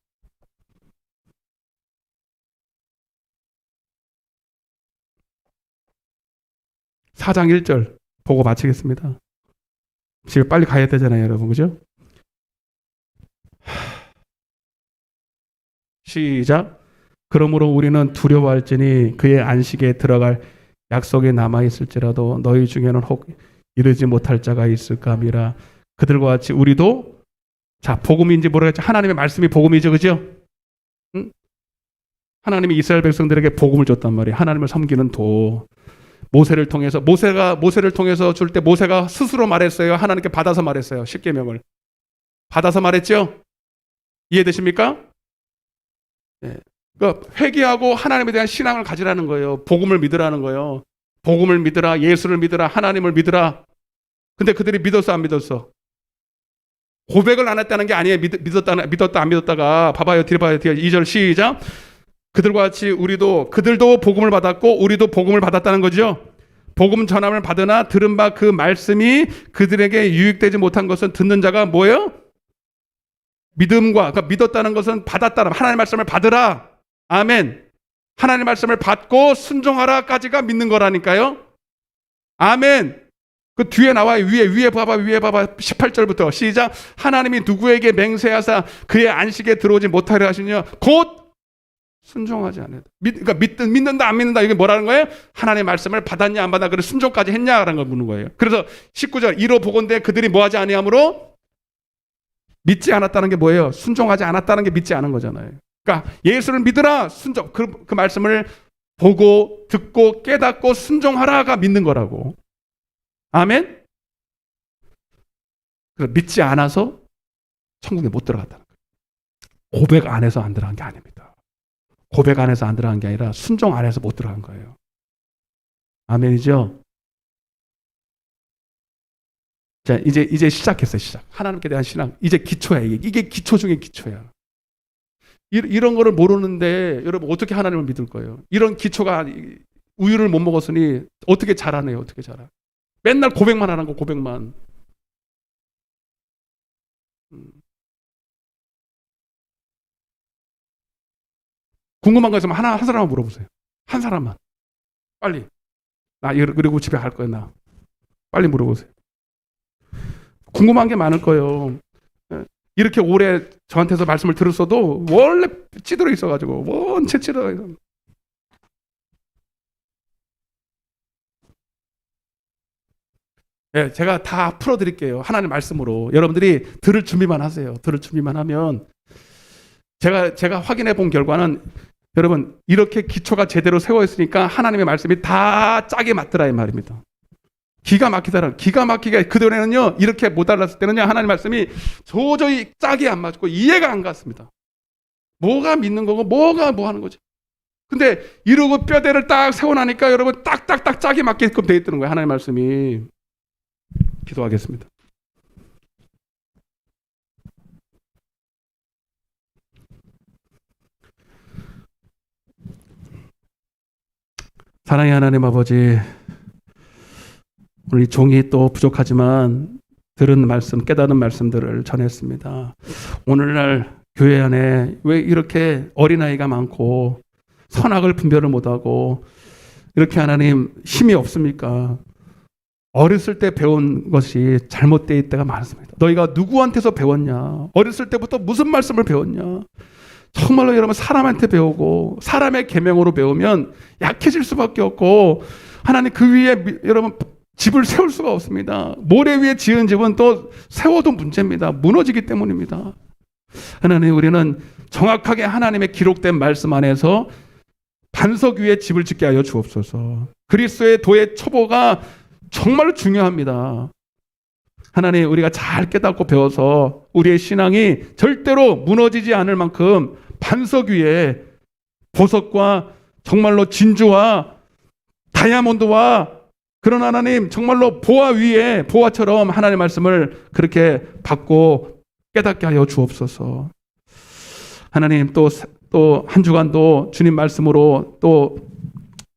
Speaker 2: 4장 1절 보고 마치겠습니다. 집에 빨리 가야 되잖아요, 여러분. 그죠? 시작. 그러므로 우리는 두려워할지니 그의 안식에 들어갈 약속이 남아있을지라도 너희 중에는 혹 이르지 못할 자가 있을까 함이라. 그들과 같이 우리도, 자, 복음인지 모르겠지. 하나님의 말씀이 복음이죠. 그죠? 응? 하나님이 이스라엘 백성들에게 복음을 줬단 말이에요. 하나님을 섬기는 도. 모세를 통해서 줄 때 모세가 스스로 말했어요. 하나님께 받아서 말했어요. 십계명을 받아서 말했죠. 이해되십니까? 네. 그러니까 회개하고 하나님에 대한 신앙을 가지라는 거예요. 복음을 믿으라는 거예요. 복음을 믿으라, 예수를 믿으라, 하나님을 믿으라. 근데 그들이 믿었어, 안 믿었어? 고백을 안 했다는 게 아니에요. 믿었다, 안 믿었다가. 봐봐요, 뒤에 봐요. 2절 시작. 그들도 복음을 받았고 우리도 복음을 받았다는 거죠. 복음 전함을 받으나 들은 바 그 말씀이 그들에게 유익되지 못한 것은 듣는 자가 뭐예요? 그러니까 믿었다는 것은 받았다는, 하나님의 말씀을 받으라. 아멘. 하나님의 말씀을 받고 순종하라까지가 믿는 거라니까요. 아멘. 그 뒤에 나와요. 위에 봐봐. 18절부터 시작. 하나님이 누구에게 맹세하사 그의 안식에 들어오지 못하려 하시냐? 곧 순종하지 않아요. 그러니까 믿는다 안 믿는다 이게 뭐라는 거예요? 하나님의 말씀을 받았냐 안 받았냐, 그래서 순종까지 했냐라는 걸 묻는 거예요. 그래서 19절 이로 보건대 그들이 뭐하지 아니하므로 믿지 않았다는 게 뭐예요? 순종하지 않았다는 게 믿지 않은 거잖아요. 그러니까 예수를 믿으라, 순종, 그 말씀을 보고 듣고 깨닫고 순종하라가 믿는 거라고. 아멘. 그래서 믿지 않아서 천국에 못 들어갔다는 거예요. 고백 안 해서 안 들어간 게 아닙니다. 고백 안 해서 안 들어간 게 아니라 순종 안 해서 못 들어간 거예요. 아멘이죠? 자, 이제 시작했어요. 시작. 하나님께 대한 신앙. 이제 기초야. 이게 기초 중에 기초야. 이런 거를 모르는데 여러분 어떻게 하나님을 믿을 거예요? 이런 기초가, 우유를 못 먹었으니 어떻게 자라네요? 어떻게 자라? 맨날 고백만 하는 거, 고백만. 궁금한 거 있으면 한 사람만 물어보세요. 한 사람만. 빨리. 그리고 집에 갈 거예요. 나 빨리 물어보세요. 궁금한 게 많을 거예요. 이렇게 오래 저한테서 말씀을 들었어도 원래 찌들어 있어가지고 원체 찌들어 있어. 예, 제가 다 풀어드릴게요. 하나님 말씀으로. 여러분들이 들을 준비만 하세요. 들을 준비만 하면 제가 확인해 본 결과는 여러분 이렇게 기초가 제대로 세워 있으니까 하나님의 말씀이 다 짜게 맞더라 이 말입니다. 기가 막히더라. 기가 막히게 그전에는요 이렇게 못 알았을 때는요 하나님 말씀이 도저히 짜게 안 맞고 이해가 안 갔습니다. 뭐가 믿는 거고 뭐가 뭐 하는 거지. 근데 이러고 뼈대를 딱 세워나니까 여러분 딱딱딱 짜게 맞게끔 돼 있다는 거예요. 하나님 말씀이. 기도하겠습니다. 사랑의 하나님 아버지, 우리 종이 또 부족하지만 들은 말씀, 깨닫는 말씀들을 전했습니다. 오늘날 교회 안에 왜 이렇게 어린아이가 많고 선악을 분별을 못하고 이렇게 하나님 힘이 없습니까? 어렸을 때 배운 것이 잘못되어 때가 많습니다. 너희가 누구한테서 배웠냐? 어렸을 때부터 무슨 말씀을 배웠냐? 정말로 여러분 사람한테 배우고 사람의 계명으로 배우면 약해질 수밖에 없고 하나님 그 위에 여러분 집을 세울 수가 없습니다. 모래 위에 지은 집은 또 세워도 문제입니다. 무너지기 때문입니다. 하나님 우리는 정확하게 하나님의 기록된 말씀 안에서 반석 위에 집을 짓게 하여 주옵소서. 그리스도의 도의 초보가 정말로 중요합니다. 하나님 우리가 잘 깨닫고 배워서 우리의 신앙이 절대로 무너지지 않을 만큼 반석 위에 보석과 정말로 진주와 다이아몬드와 그런 하나님 정말로 보화 위에 보화처럼 하나님의 말씀을 그렇게 받고 깨닫게 하여 주옵소서. 하나님 또 한 주간도 주님 말씀으로 또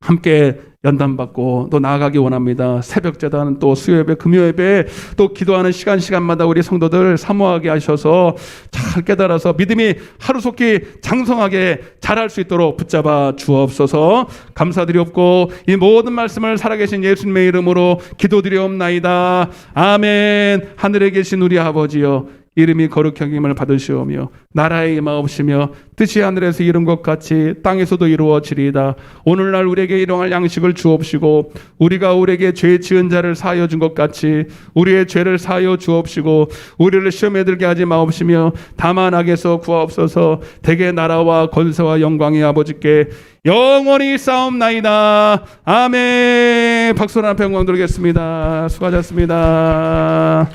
Speaker 2: 함께 연단받고 또 나아가기 원합니다. 새벽제단 또 수요예배 금요예배 또 기도하는 시간마다 우리 성도들 사모하게 하셔서 잘 깨달아서 믿음이 하루속히 장성하게 자랄 수 있도록 붙잡아 주옵소서. 감사드리옵고 이 모든 말씀을 살아계신 예수님의 이름으로 기도드리옵나이다. 아멘. 하늘에 계신 우리 아버지여 이름이 거룩히 여김을 받으시오며 나라의 임하옵시며 뜻이 하늘에서 이룬 것 같이 땅에서도 이루어지리이다. 오늘날 우리에게 일용할 양식을 주옵시고 우리가 우리에게 죄 지은 자를 사하여 준 것 같이 우리의 죄를 사하여 주옵시고 우리를 시험에 들게 하지 마옵시며 다만 악에서 구하옵소서. 대개 나라와 권세와 영광이 아버지께 영원히 싸움나이다. 아멘. 박수로 앞에 영광 드리겠습니다. 수고하셨습니다.